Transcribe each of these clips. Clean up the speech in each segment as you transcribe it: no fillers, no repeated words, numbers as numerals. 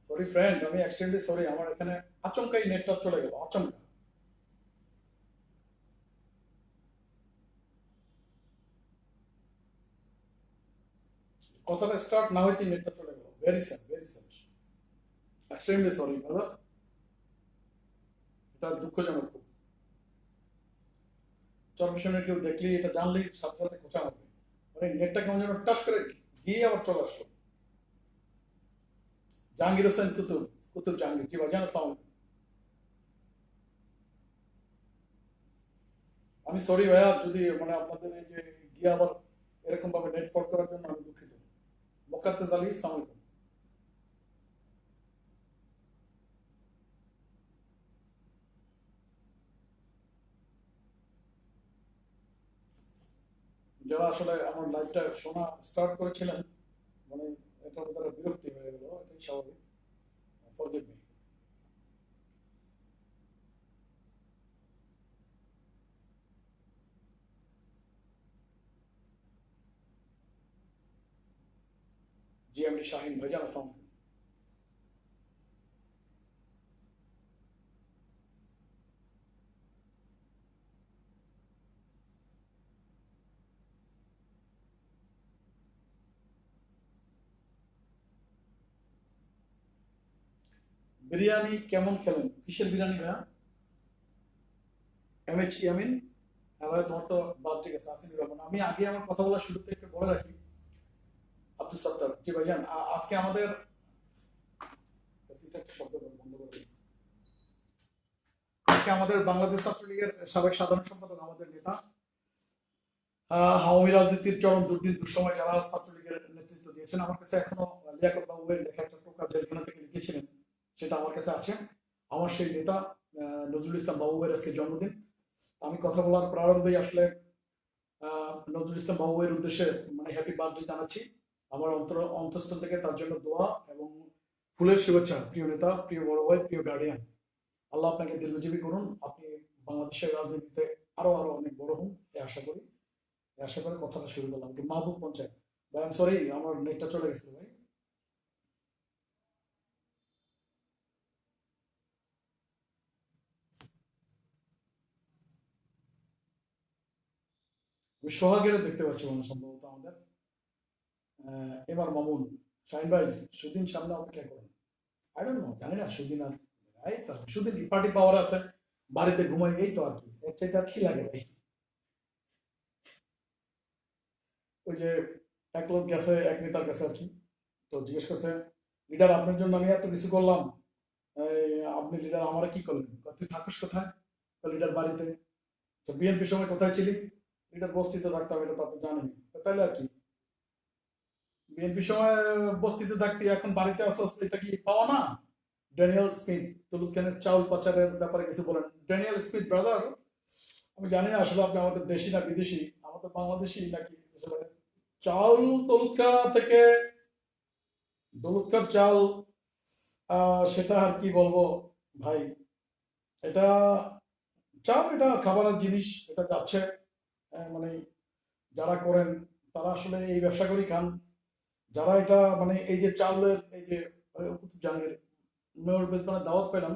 Sorry friend, আমি extremely sorry, আমার এখানে আচমকাই নেটটা চলে গেল, আচমকা। কথাটা স্টার্ট না হইতেই নেটটা চলে গেল, very sad, very sad, extremely sorry দাদা, এটা দুঃখজনক খুব। চরফিশনের কেউ দেখলেই, এটা জানলেই সাথে সাথে খোঁচা মারবে, মানে নেটটা কেমন যেন টাচ করে গিয়ে আবার চলে আসলো। জাহাঙ্গীর হোসেন কুতুব, কুতুব জাহাঙ্গীর, জি ভাইজান আসসালামু আলাইকুম। আমি সরি ভাইয়া, যদি মানে আপনাদের এই যে গিয়ে আবার এরকম ভাবে নেট ফল্ট করার জন্য আমি দুঃখিত। মোকাদ্দেস আলী, আসসালামু আলাইকুম। যারা আসলে আমার লাইভটা শোনা স্টার্ট করেছিলেন, মানে এটা তারা বিরক্তি হয়ে গেল, এটাই স্বাভাবিক, ফরগিভ মি। জি এমডি শাহিন ভাইজান আসসালামু আলাইকুম। বিরিয়ানি কেমন খেলেন? কিসের বিরিয়ানি ভাইয়া? এম এইচ ইয়ামিন, হ্যাঁ ভাই, তোমার তো বাদ, ঠিক আছে, আসিফুর রহমান। আমি আগে আমার কথা বলার শুরুতে একটু বলে রাখি, আব্দুল সত্তার, জি ভাইজান, আজকে আমাদের, এটা একটু শব্দ বন্ধ করে দিন। আজকে আমাদের বাংলাদেশ ছাত্রলীগের সাবেক সাধারণ সম্পাদক, আমাদের নেতা, আওয়ামী রাজনীতির চরম দুর্দিন দুঃসময় যারা ছাত্রলীগের নেতৃত্ব দিয়েছেন, আমার কাছে এখনো লিয়াকত বাবুয়ের লেখা একটা প্রকাশ জেলখানা থেকে লিখেছিলেন, সেটা আমার কাছে আছে। আমার সেই নেতা নজরুল ইসলাম বাবুয়ের আজকে জন্মদিন। আমি কথা বলার প্রারম্ভেই আসলে নজরুল ইসলাম বাবুয়ের উদ্দেশ্যে মানে হ্যাপি বার্থডে জানাচ্ছি। আমার অন্তঃস্থল থেকে তার জন্য দোয়া এবং ফুলের শুভেচ্ছা। প্রিয় নেতা, প্রিয় বড় ভাই, প্রিয় গার্ডিয়ান, আল্লাহ আপনাকে দীর্ঘজীবী করুন, আপনি বাংলাদেশের রাজনীতিতে আরো আরো অনেক বড় হন, এই আশা করি। আশা করে কথাটা শুরু করলাম কি মাহবুব পঞ্চায়েত। ভাই সরি, আমার নেটটা চলে গেছে ভাই। আমি সোহাগের দেখতে পাচ্ছি মনে হয় সম্ভবত আমাদের এবার মামুন। শাহিন ভাই, সুদিন সামনে অপেক্ষা করেন। আই ডোন্ট নো, জানি না সুদিন আর, এই তো সুদিন কি পার্টি পাওয়ার আছে, বাড়িতে ঘুমাই, এই তো আর কি, এর চাইতে আর কি লাগে ভাই। ওই যে এক লোক গেছে এক নেতার কাছে আর কি, তো জিজ্ঞেস করছে, লিডার আপনার জন্য আমি এত কিছু করলাম, আপনি লিডার আমার কি করলেন? তুই থাকুস কোথায়? লিডার বাড়িতে। তো বিএনপির সময় কোথায় ছিলি? লিডার বস্তিতে থাকতাম, এটা তো আপনি জানেন। তাইলে আর কি, বিএনপির সময় বস্তিতে থাকতি, এখন বাড়িতে আসছ, এটা কি পাওয়া না? ড্যানিয়েল স্মিথ, তুলুক খানের চাউল পাচারের ব্যাপারে কিছু বলেন। ড্যানিয়েল স্মিথ ব্রাদার, আমি জানি না আসলে আপনি আমাদের দেশি না বিদেশি, আমাদের বাংলাদেশি নাকি আসলে। চাউল তলুকা থেকে, দলুৎকার চাল, সেটা আর কি বলবো ভাই, এটা চাল, এটা খাবারের জিনিস, এটা যাচ্ছে, মানে যারা করেন তারা আসলে এই ব্যবসা করেই খান। যারা এটা মানে এই যে চাউলের এই যে কুতুব জাহাঙ্গীর মেয়র বেজবানে দাওয়াত পেলাম,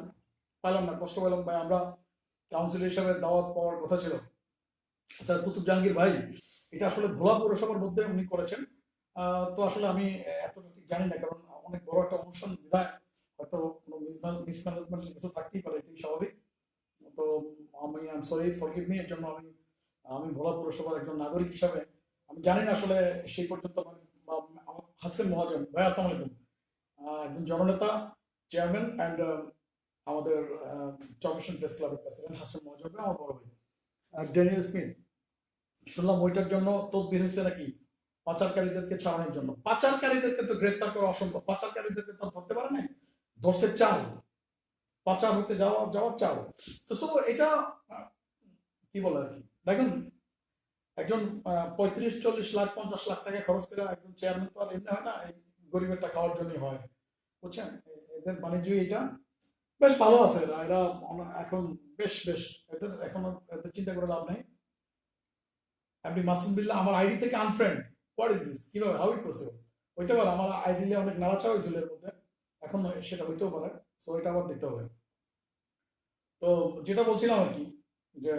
পাইলাম না, কষ্ট পেলাম ভাই, আমরা কাউন্সিলর হিসাবে দাওয়াত পাওয়ার কথা ছিল। আচ্ছা কুতুব জাহাঙ্গীর ভাই, এটা আসলে ভোলা পৌরসভার মধ্যে উনি করেছেন। তো আসলে আমি এত ঠিক জানি না, কারণ অনেক বড় একটা অনুষ্ঠান বিধায় হয়তো কোনো মিসম্যানেজমেন্ট কিছু থাকতেই পারে, এটাই স্বাভাবিক। তো আমি I am sorry, forgive me, এর জন্য আমি, আমি ভোলা পৌরসভার একজন নাগরিক হিসাবে আমি জানি না আসলে সেই পর্যন্ত হাসিম মহাজন ভাই, আসসালামু আলাইকুম, একজন জননেতা, চেয়ারম্যান অ্যান্ড আমাদের চব্বিশ প্রেস ক্লাবের প্রেসিডেন্ট হাসিম মহাজন ভাই, আমার বড় ভাই। ড্যানিয়েল স্মিথ, শুনলাম ওইটার জন্য তদবির হচ্ছে নাকি পাচারকারীদেরকে ছাড়ানোর জন্য। পাচারকারীদেরকে তো গ্রেফতার করা অসম্ভব, পাচারকারীদেরকে তো ধরতে পারে না, ধরছে চাল, পাচার হতে যাওয়ার চাল। তো সো এটা কি বলে আর কি, দেখেন, একজন 35-40 লাখ 50 লাখ টাকা খরচ করে একজন চেয়ারম্যান তো আর এমনি হয় না, এই গরিবেরটা খাওয়ার জন্যই হয়, বুঝছেন? এদের বাণিজ্য এটা বেশ ভালো আছে, এরা এরা এখন বেশ বেশ, এদের এখন এদের চিন্তা করে লাভ নেই। আপনি মাসুম বিল্লাহ আমার আইডি থেকে আনফ্রেন্ড, হোয়াট ইজ দিস, কিভাবে, হাউ ইট পসিবল? হইতে পারে আমার আইডি অনেক নাড়াচাড়া হয়েছিল এর মধ্যে, এখন এখন নয়, সেটা হইতেও পারে। সো এটা আবার দেখতে হবে। তো যেটা বলছিলাম আর কি, যে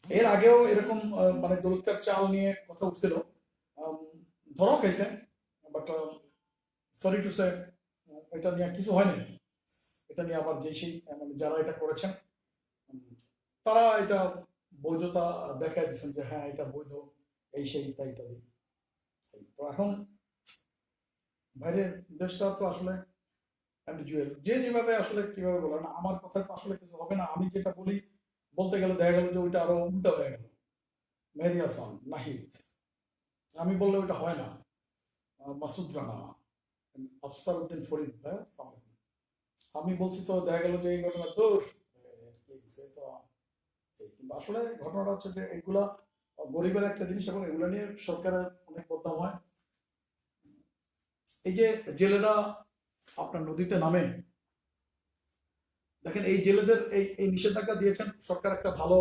এর আগেও এরকম মানে দলিতের চাল নিয়ে কথা উঠছিল, আম, ধরাও খাইছে, বাট সরি টু সে এটা নিয়ে কিছু হয়নি। এটা নিয়ে আবার যে সেই মানে যারা এটা করেছেন তারা এটা বৈধতা দেখাই দিচ্ছেন যে হ্যাঁ এটা বৈধ, এই সেই ইত্যাদি ইত্যাদি। তো এখন বাইরে দেশটা তো আসলে জুয়েল যে যেভাবে আসলে কিভাবে বলে না, আমার কথা তো আসলে কিছু হবে না। আমি যেটা বলি বলতে গেলে দেখা গেল যে ওইটা আরো উল্টা হয়ে গেল। মেহেদী হাসান, নাহিদ, আমি বললে ওইটা হয় না। মাসুদ রানা, আফসার উদ্দিন ফরিদ ভাই, আসসালামু আলাইকুম। আমি বলছি তো দেখা গেল যে এই ঘটনা দোষ, তো কিন্তু আসলে ঘটনাটা হচ্ছে যে এগুলা গরিবের একটা জিনিস, এবং এগুলো নিয়ে সরকারের অনেক বদনাম হয়। এই যে জেলেরা আপনার নদীতে নামে, দেখেন এই জেলেদের এই এই নিষেধাজ্ঞা দিয়েছেন সরকার একটা ভালো,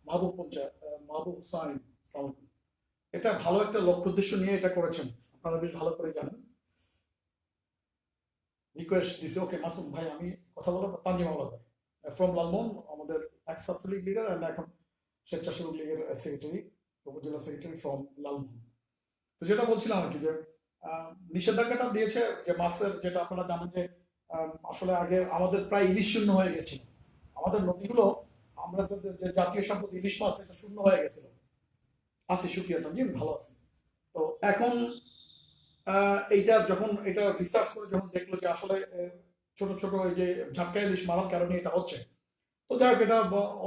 মাহবুব পঞ্চায়েত, মাহবুব হুসাইন, আসসালামু আলাইকুম। এটা ভালো একটা লক্ষ্য উদ্দেশ্য নিয়ে এটা করেছেন, আপনারা বেশ ভালো করে জানেন। রিকোয়েস্ট দিছে, ওকে মাসুম ভাই আমি কথা বলবো, তানজিম আওলাদ ফ্রম লালমোহন, আমাদের এক ছাত্রলীগ লিডার অ্যান্ড এখন স্বেচ্ছাসেবক লীগের সেক্রেটারি, উপজেলা সেক্রেটারি ফ্রম লালমোহন। তো যেটা বলছিলাম আর কি, যে নিষেধাজ্ঞাটা দিয়েছে যে মাছের, যেটা আপনারা জানেন যে আসলে আগে আমাদের প্রায় ইলিশ শূন্য হয়ে গেছিল। আমাদের নদীগুলো, আমরা যে জাতীয় সম্পদ ইলিশ মাছ, এটা শূন্য হয়ে গেছিল। আছি সুপ্রিয়া তানজিম, ভালো আছি। তো এখন এইটা যখন এটা রিসার্চ করে যখন দেখলো যে আসলে ছোট ছোট এই যে ঝাটকা ইলিশ মারার কারণে এটা হচ্ছে, তো যাই হোক এটা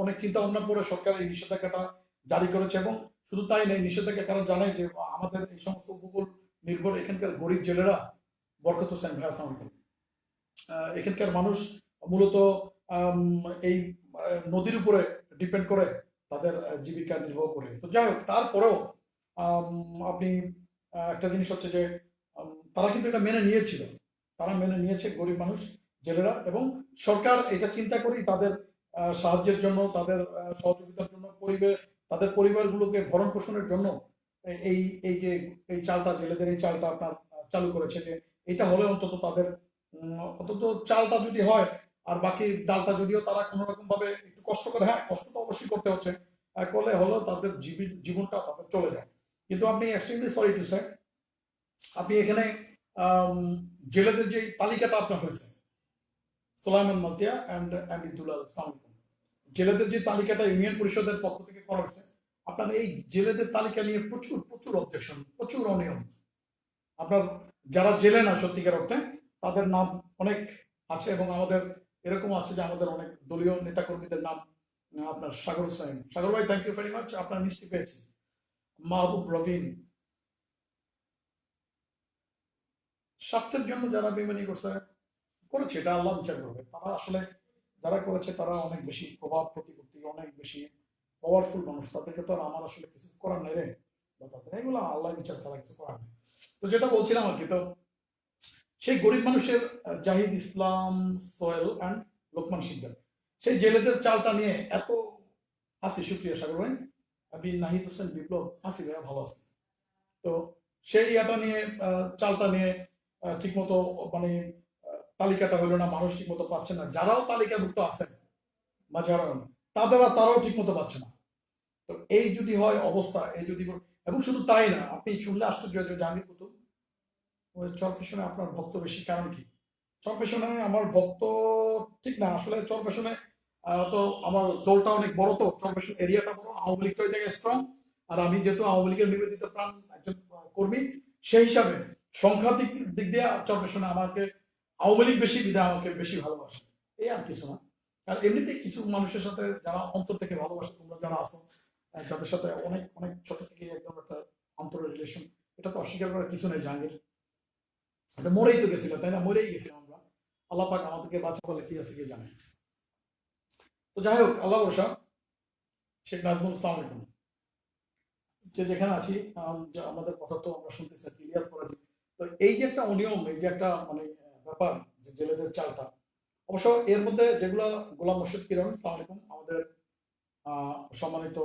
অনেক চিন্তা ভাবনা করে সরকার এই নিষেধাজ্ঞাটা জারি করেছে। এবং শুধু তাই নেই, নিষেধাজ্ঞা কারণ জানে যে আমাদের এই সমস্ত উপকূল নির্ভর এখানকার গরিব জেলেরা, বরকত হোসেন ভাই আসসালামু আলাইকুম, এখানকার মানুষ মূলত আম, এই নদীর উপরে ডিপেন্ড করে তাদের জীবিকা নির্বাহ করে। তো যাই হোক তারপরেও আপনি একটা জিনিস হচ্ছে যে তারা কিন্তু এটা মেনে নিয়েছিল, তারা মেনে নিয়েছে গরিব মানুষ, জেলেরা, এবং সরকার এটা চিন্তা করেই তাদের সাহায্যের জন্য, তাদের সহযোগিতার জন্য, তাদের পরিবারগুলোকে ভরণ পোষণের জন্য এই এই যে এই চালটা, জেলেদের এই চালটা আপনার চালু করেছে, যে এটা হলে অন্তত তাদের অন্তত চালটা যদি হয়, আর বাকি ডালটা যদিও তারা কোনো রকম ভাবে একটু কষ্ট করে, হ্যাঁ কষ্ট তো অবশ্যই করতে হচ্ছে, করলে হলেও তাদের জীবনটা তাদের চলে যায়। কিন্তু আপনি এক্সট্রিমলি সরি টু সে, আপনি এখানে আম, জেলেদের যে তালিকাটা আপনার হয়েছে, সোলাইমান মালতিয়া অ্যান্ড আমিদুল্লাহ ইসলাম, জেলেদের যে তালিকাটা ইউনিয়ন পরিষদের পক্ষ থেকে করা হয়েছে, আপনার এই জেলেদের তালিকা নিয়ে প্রচুর প্রচুর অবজেকশন, প্রচুর অনিয়ম। আপনার যারা জেলে না সত্যিকার অর্থে, তাদের নাম অনেক আছে, এবং আমাদের এরকম আছে যে আমাদের অনেক দলীয় নেতাকর্মীদের নাম, আপনার সাগর হোসেন, সাগর ভাই থ্যাংক ইউ ভেরি মাচ, আপনার মিষ্টি পেয়েছি। মাহবুব রবিন, স্বার্থের জন্য যারা বেমানি করছে, করেছে, এটা আল্লাহ বিচার করবে। তারা আসলে যারা করেছে তারা অনেক বেশি প্রভাব প্রতিপত্তি, অনেক বেশি পাওয়ারফুল মানুষ, তাদেরকে তো আর আমার আসলে কিছু করার নেই রে, বা তাদের এগুলো আল্লাহ বিচার ছাড়া কিছু করার নেই। তো যেটা বলছিলাম আর কি, তো সেই গরিব মানুষের জাহিদ ইসলাম, সোহেল অ্যান্ড লোকমান শিকদার, সেই জেলেদের চালটা নিয়ে এত আছি, সুপ্রিয়া সাগর ভাই, আপনি নাহিদ হোসেন বিপ্লব, আছি ভাইয়া ভালো আছে। তো সেই ইয়াটা নিয়ে চালটা নিয়ে ঠিকমতো মানে তালিকাটা হইলো না, মানুষ ঠিক মতো পাচ্ছে না, যারাও তালিকাভুক্ত আছেন মাঝারান, তারাও ঠিক মতো পাচ্ছে না। তো এই যদি হয় অবস্থা, এই যদি, এবং শুধু তাই না, আপনি শুনলে আশ্চর্য হয়ে যাবেন, জাহাঙ্গীর কুতুব ওই চরফেশনে আপনার ভক্ত বেশি, কারণ কি? চরফেশনে আমার ভক্ত ঠিক না, আসলে চরফেশনে তো আমার দলটা অনেক বড়, তো চরফেশন এরিয়াটা বড়, আওয়ামী লীগ ওই জায়গায় স্ট্রং, আর আমি যেহেতু আওয়ামী লীগের নিবেদিত প্রাণ একজন কর্মী, সেই হিসাবে সংখ্যা দিক দিয়ে চরফেশনে আমাকে আওয়ামী লীগ বেশি, বিধায় আমাকে বেশি ভালোবাসে, এই আর কিছু না। আর এমনিতেই কিছু মানুষের সাথে যারা অন্তর থেকে ভালোবাসে, তোমরা যারা আছো, যাদের সাথে অনেক অনেক ছোট থেকে একদম একটা অন্তরের রিলেশন, এটা তো অস্বীকার করার কিছু নেই জাহাঙ্গীর। এটা মরেই তো গেছিল, তাই না? মরেই গেছিলাম আমরা, আল্লাহ পাক আমাদেরকে বাঁচা বলে কি আছে কে জানে। তো যাই হোক, আল্লাহ ভরসা। শেখ নাজমুল, ইসলাম আলাইকুম, যে যেখানে আছি, যে আমাদের কথা তো আমরা শুনতেছি ইলিয়াস ফরাজি। তো এই যে একটা অনিয়ম, এই যে একটা মানে ব্যাপার, যে জেলেদের চালটা, অবশ্য এর মধ্যে যেগুলো, গোলাম মোর্শেদ কিরণ, ইসলাম আলাইকুম, আমাদের সম্মানিত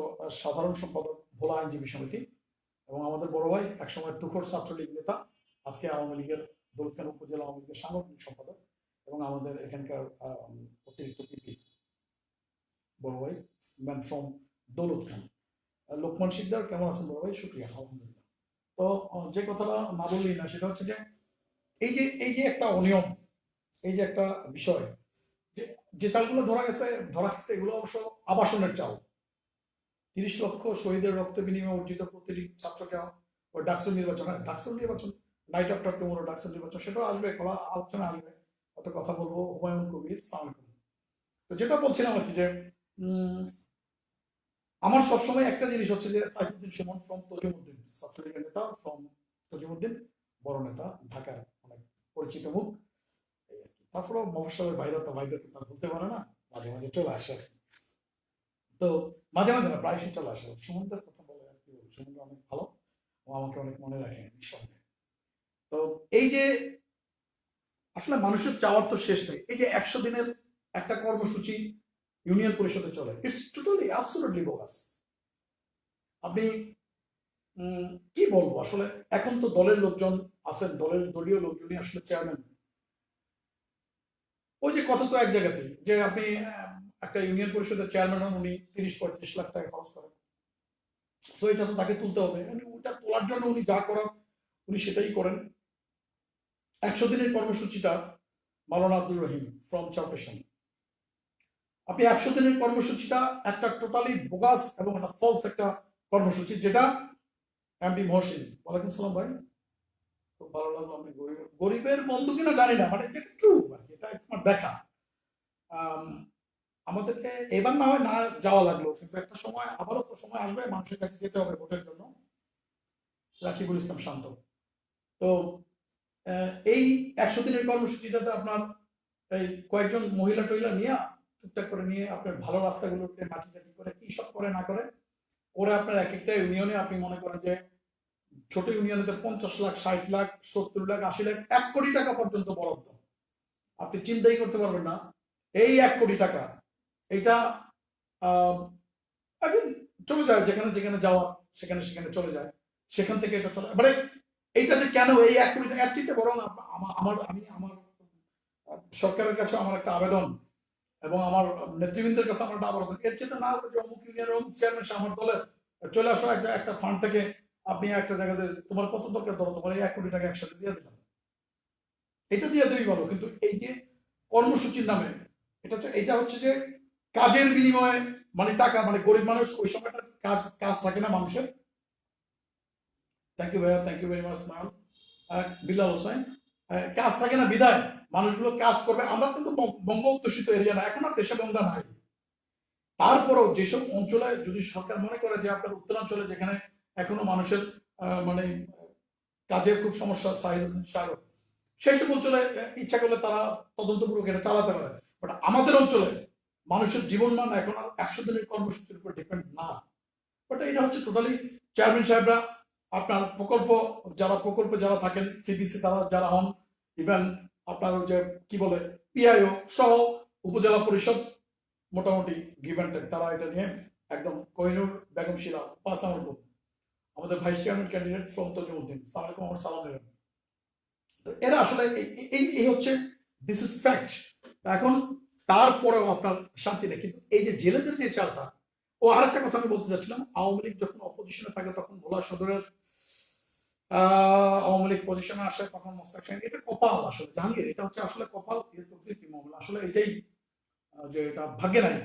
সাধারণ সম্পাদক ভোলা আইনজীবী সমিতি, এবং আমাদের বড় ভাই, একসময় তুখোর ছাত্রলীগ নেতা, আজকে আওয়ামী লীগের দৌলতখান উপজেলা আওয়ামী লীগের সাংগঠনিক সম্পাদক এবং আমাদের এখানকার অতিরিক্ত পিপি বড় ভাই ম্যান ফ্রম দৌলতখান। লোকমান শিকদার, কেমন আছেন বড় ভাই? শুক্রিয়া, আলহামদুলিল্লাহ। তো যে কথাটা না বললেই না, সেটা হচ্ছে যে এই যে একটা অনিয়ম, এই যে একটা বিষয়, যে যে চালগুলো ধরা গেছে এগুলো অবশ্য আবাসনের চাল। 30 লক্ষ শহীদের রক্ত বিনিময়ে অর্জিত প্রতিটি ছাত্রকে ওই ডাকসু নির্বাচন, নাইট আফটার টুমোরো ডাকসু নির্বাচন, সেটাও আসবে, খোলা আলোচনা আসবে, অত কথা বলবো। হুমায়ুন কবির, সালাম আলাইকুম। তো যেটা বলছিলাম আর কি, যে আমার সবসময় একটা জিনিস হচ্ছে যে সাইফুদ্দিন সুমন ফ্রম তজিমুদ্দিন, ছাত্রলীগের নেতা ফ্রম তজিমুদ্দিন, বড় নেতা, ঢাকার অনেক পরিচিত মুখ। তারপরেও মফস্বলের বাইরে তো তার বলতে পারে না, মাঝে মাঝে চলে আসে। তো মাঝে মাঝে না, প্রায়শই চলে আসে। সুমনদের কথা বলে আর কি বলবো, সুমন অনেক ভালো, ও আমাকে অনেক মনে রাখে নিঃসন্দেহে। তো এই যে আসলে মানুষের চাওয়ার তো শেষ নেই। এই যে 100 দিনের একটা কর্মসূচি ইউনিয়ন পরিষদে চলে, ইটস টোটালি অ্যাবসলিউটলি বোগাস। আপনি কি বলবো আসলে, এখন তো দলের লোকজন আছেন, দলীয় লোকজনই আসলে চেয়ারম্যান। ওই যে কত তো এক জায়গাতেই যে আপনি একটা ইউনিয়ন পরিষদের চেয়ারম্যান হন, উনি 30-35 লাখ টাকা খরচ করেন। সো এটা তো তাকে তুলতে হবে, ওইটা তোলার জন্য উনি যা করার উনি সেটাই করেন। 100 দিনের কর্মসূচিটা মাওলানা আব্দুর রহিম ফ্রম চারপেশন, আপনি 100 দিনের কর্মসূচিটা একটা টোটালি বোগাস এবং একটা ফলস একটা কর্মসূচি, যেটা এমপি মহসিন, ওয়ালাইকুম সালাম ভাই, খুব ভালো লাগলো। আপনি গরিবের বন্ধু কিনা জানি না, মানে যেটা ট্রু আর কি, এটা আমার দেখা। আমাদেরকে এবার না হয় না যাওয়া লাগলো, কিন্তু একটা সময় আবারও তো সময় আসবে, মানুষের কাছে যেতে হবে ভোটের জন্য। রাকিবুল ইসলাম শান্ত। তো এই 100 দিনের কর্মসূচিটাতে আপনার এই কয়েকজন মহিলা টহিলা নিয়ে টুকটাক করে নিয়ে আপনার ভালো রাস্তাগুলোকে মাটি টাটি করে কি সব করে না করে আপনার এক একটা ইউনিয়নে আপনি মনে করেন যে ছোট ইউনিয়নেতে 50 লাখ, 60 লাখ, 70 লাখ, 80 লাখ, 1 কোটি টাকা পর্যন্ত বরাদ্দ। আপনি চিন্তাই করতে পারবেন না এই 1 কোটি টাকা, এটা চলে যায় যেখানে যেখানে যাওয়া, সেখানে সেখানে চলে যায়, সেখান থেকে এটা চলে। মানে এইটা যে কেন এই 1 কোটি টাকা, এর চিন্তা বরং আমার সরকারের কাছে আমার একটা আবেদন এবং আমার নেতৃবৃন্দের কাছে আমার একটা আবেদন, এর চেয়ে না যে অমুক ইউনিয়নের অমুক চেয়ারম্যান আমার দলের চলে আসো একটা ফান্ড থেকে, আপনি একটা জায়গাতে তোমার কত দরকার ধরো, তোমার এই 1 কোটি টাকা একসাথে দিয়ে দিলাম, এটা দিয়ে দেবই ভালো। কিন্তু এই যে কর্মসূচির নামে এটা হচ্ছে যে কাজের বিনিময়ে মানে টাকা, মানে গরিব মানুষ ওই সময়টা কাজ থাকে না মানুষের। থ্যাংক ইউ ভাইয়া, thank you very much ma'am. Billal Hossain, কাজ থাকে না বিদায় মানুষগুলো কাজ করবে। আমরা কিন্তু বঙ্গ অধ্যুষিত এরিয়া না, এখন আর দেশে বঙ্গা নাই। তারপরেও যেসব অঞ্চলে যদি সরকার মনে করে যে আপনার উত্তরাঞ্চলে যেখানে এখনো মানুষের মানে কাজের খুব সমস্যা, সেই সব অঞ্চলে ইচ্ছা করলে তারা তদন্তপূর্বক এটা চালাতে পারে। বাট আমাদের অঞ্চলে মানুষের জীবনমান এখন আর 100 দিনের কর্মসূচির উপর ডিপেন্ড না। বাট এটা হচ্ছে টোটালি চেয়ারম্যান সাহেবরা, আপনার প্রকল্পে যারা থাকেন, সিডিসি তারা যারা হন, ইভেন আপনার যে কি বলে পিআইও সহ উপজেলা পরিষদ, মোটামুটি গিভ অ্যান্ড টেক, তারা এটা নিয়ে একদম কোহিনুর বেগম শিলা 5 নম্বর বুথ, আমাদের vice chairman candidate from Tajimuddin, সালাম আলাইকুম, আমার সালাম নেবেন। তো এরা আসলে এই হচ্ছে দিস ইজ ফ্যাক্ট। এখন তারপরেও আপনার শান্তি নেই। কিন্তু এই যে জেলেদের যে চালটা, ও আরেকটা কথা আমি বলতে চাচ্ছিলাম, আওয়ামী লীগ যখন অপোজিশনে থাকে তখন ভোলা সদরের আওয়ামী লীগ পজিশনে আসে, তখন মোস্তাক সাহেব, এটা কপাল আসলে জাহাঙ্গীর, এটা হচ্ছে আসলে কপাল, আসলে এটাই যে এটা ভাগ্যে নাই,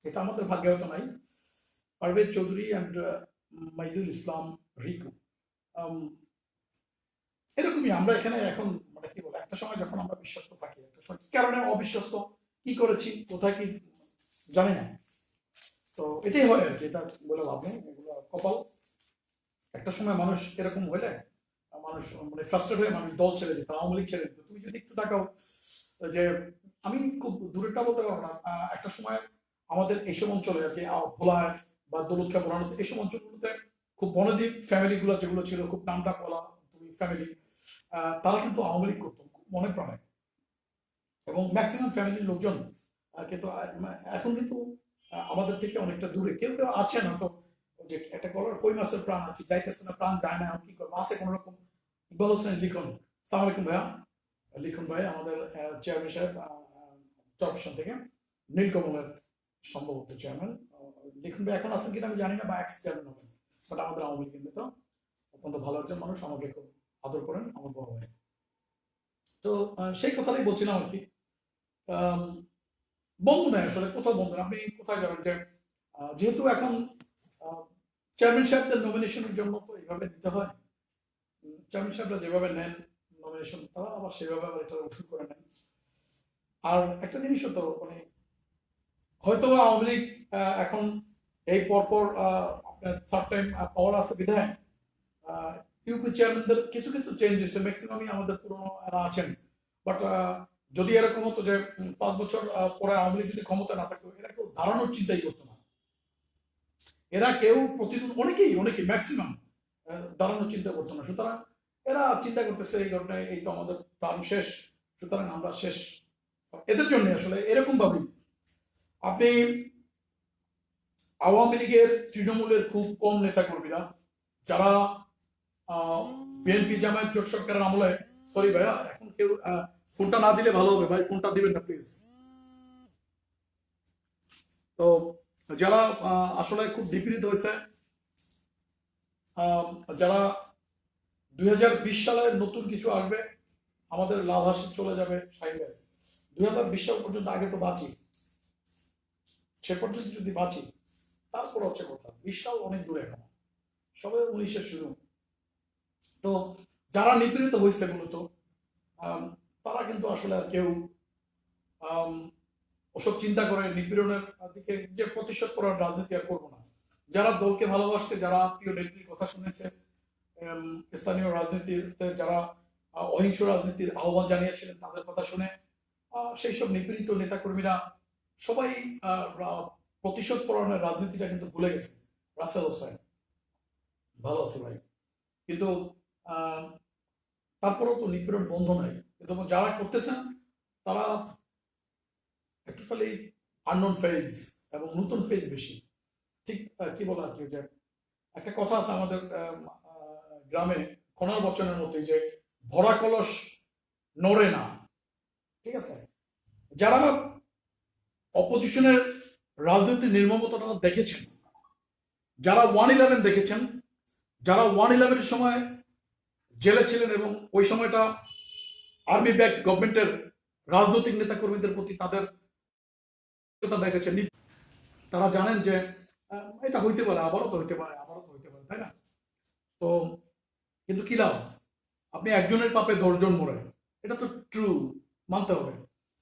এটা আমাদের ভাগ্যে হয়তো নাই। পারভেজ চৌধুরী অ্যান্ড মাইদুল ইসলাম রিকু, এরকমই আমরা এখানে এখন মানে কি বলে, একটা সময় যখন আমরা বিশ্বস্ত থাকি, একটা সময় কি কারণে অবিশ্বস্ত, কি করেছি, কোথায় কি জানি না। তো এটাই হয় আর কি, এটা বলে লাভ নেই, এগুলো কপাল। একটা সময় মানুষ এরকম হইলে মানুষ মানে ফ্রাস্ট্রেট হয়ে মানুষ দল ছেড়ে দিত, আওয়ামী লীগ ছেড়ে দিত। তুমি যদি একটু তাকাও যে আমি খুব দূরেরটা বলতে পারবো না, একটা সময় আমাদের এইসব অঞ্চলে আর কি ভোলায় বা দৌলতখা বোলানো, এইসব অঞ্চলগুলোতে খুব বনদ্বীপ ফ্যামিলি গুলো যেগুলো ছিল, খুব নামটা বলা ফ্যামিলি, তারা কিন্তু আওয়ামী লীগ করতো খুব মনে প্রাণে, এবং ম্যাক্সিমাম ফ্যামিলির লোকজন কিন্তু এখন কিন্তু আমাদের থেকে অনেকটা দূরে। কেউ কেউ আছে না তো, যে একটা গলার কই মাছের প্রাণ আর কি যাইতেছে না, প্রাণ যায় না, কি করবো, আছে কোন রকম। ইকবাল হোসেন লিখন, সালাম আলাইকুম ভাইয়া, লিখুন ভাই আমাদের চেয়ারম্যান সাহেব চরফেশন থেকে, নীলকমলের সম্ভবত চেয়ারম্যান। লিখুন ভাই এখন আছেন কিনা আমি জানি না, বা এক্স চেয়ারম্যান হবেন, বাট আমাদের আওয়ামী লীগের নেতা, অত্যন্ত ভালো একজন মানুষ, আমাকে খুব আদর করেন, আমার বড় ভাই। তো সেই কথাটাই বলছিলাম আর কি। আম, বন্ধু নেই আসলে, কোথাও বন্ধু না। আপনি কোথায় যাবেন যে যেহেতু এখন চেয়ারম্যান সাহেবদের নমিনেশনের জন্য তো এইভাবে দিতে হয়, চেয়ারম্যান সাহেবরা যেভাবে নেন নমিনেশন, তারা আবার সেভাবে আবার এটা ওষুধ করে নেন। আর একটা জিনিসও তো মানে হয়তো আওয়ামী লীগ এখন এই পরপর আপনার থার্ড টাইম পাওয়ার আছে বিধায় ইউপি চেয়ারম্যানদের কিছু কিছু চেঞ্জ হয়েছে, ম্যাক্সিমামই আমাদের পুরনো আছেন। বাট যদি এরকম হতো যে 5 বছর পরে আওয়ামী লীগ যদি ক্ষমতা না থাকতো, এরা কেউ দাঁড়ানোর চিন্তাই করতো না। এরা কেউ প্রতিদ্বন্দ্বী, অনেকেই ম্যাক্সিমাম দাঁড়ানোর চিন্তা করতো না। সুতরাং এরা চিন্তা করতেছে এই ঘটনায়, এই তো আমাদের টার্ম শেষ, সুতরাং আমরা শেষ। এদের জন্য আসলে এরকম ভাবি। আপনি আওয়ামী লীগের তৃণমূলের খুব কম নেতা কর্মীরা যারা বিএনপি জামায়াত জোট সরকারের আমলে, সরি ভাইয়া এখন কেউ ফোনটা না দিলে ভালো হবে ভাই, ফোনটা দিবেন না প্লিজ। তো যারা আসলে খুব বিপরীত হয়েছে, যারা 2020 সালে নতুন কিছু আসবে, আমাদের লাভ হাসি চলে যাবে সাইডে, 2020 সাল পর্যন্ত আগে তো বাঁচি, সে পর্যন্ত যদি বাঁচি তারপর হচ্ছে কথা। 20 সাল অনেক দূরে, এখন সবে 19-এর শুরু। তো যারা নিপীড়িত হয়েছে মূলত তারা কিন্তু আসলে আর কেউ ওসব চিন্তা করে নিপীড়নের দিকে যে প্রতিশোধ করার রাজনীতি আর করবো না। যারা দলকে ভালোবাসছে, যারা প্রিয় নেত্রীর কথা শুনেছে, স্থানীয় রাজনীতিতে যারা অহিংস রাজনীতির আহ্বান জানিয়েছিলেন, তাদের কথা শুনে সেই সব নিপীড়িত নেতাকর্মীরা সবাই প্রতিশোধ পরায়ণের রাজনীতিটা কিন্তু ভুলে গেছে। রাসেল হোসেন ভালো আছে ভাই, কিন্তু তারপরেও তো নিপীড়ন বন্ধ নাই। কিন্তু যারা করতেছেন তারা একটু খালি আননোন ফেজ এবং নতুন ফেজ বেশি। ঠিক কি বলা আর কি, যে একটা কথা আছে আমাদের গ্রামে খনার বচনের মতোই, যে ভরা কলস নড়ে না। ঠিক আছে, যারা অপোজিশনের রাজনীতির নির্মমতাটা দেখেছেন, যারা 1/11 দেখেছেন, যারা 1/11 সময় জেলে ছিলেন এবং ওই সময়টা আর্মি ব্যাক গভর্নমেন্টের রাজনৈতিক নেতা কর্মীদের প্রতি তাদের দেখেছেন, তারা জানেন যে এটা হইতে পারে, আবারও তো হইতে পারে, আবারও তো হইতে পারে, তাই না? তো কিন্তু কি লাভ, আপনি একজনের পাপে 10 জন মরে, এটা তো ট্রু, মানতে হবে।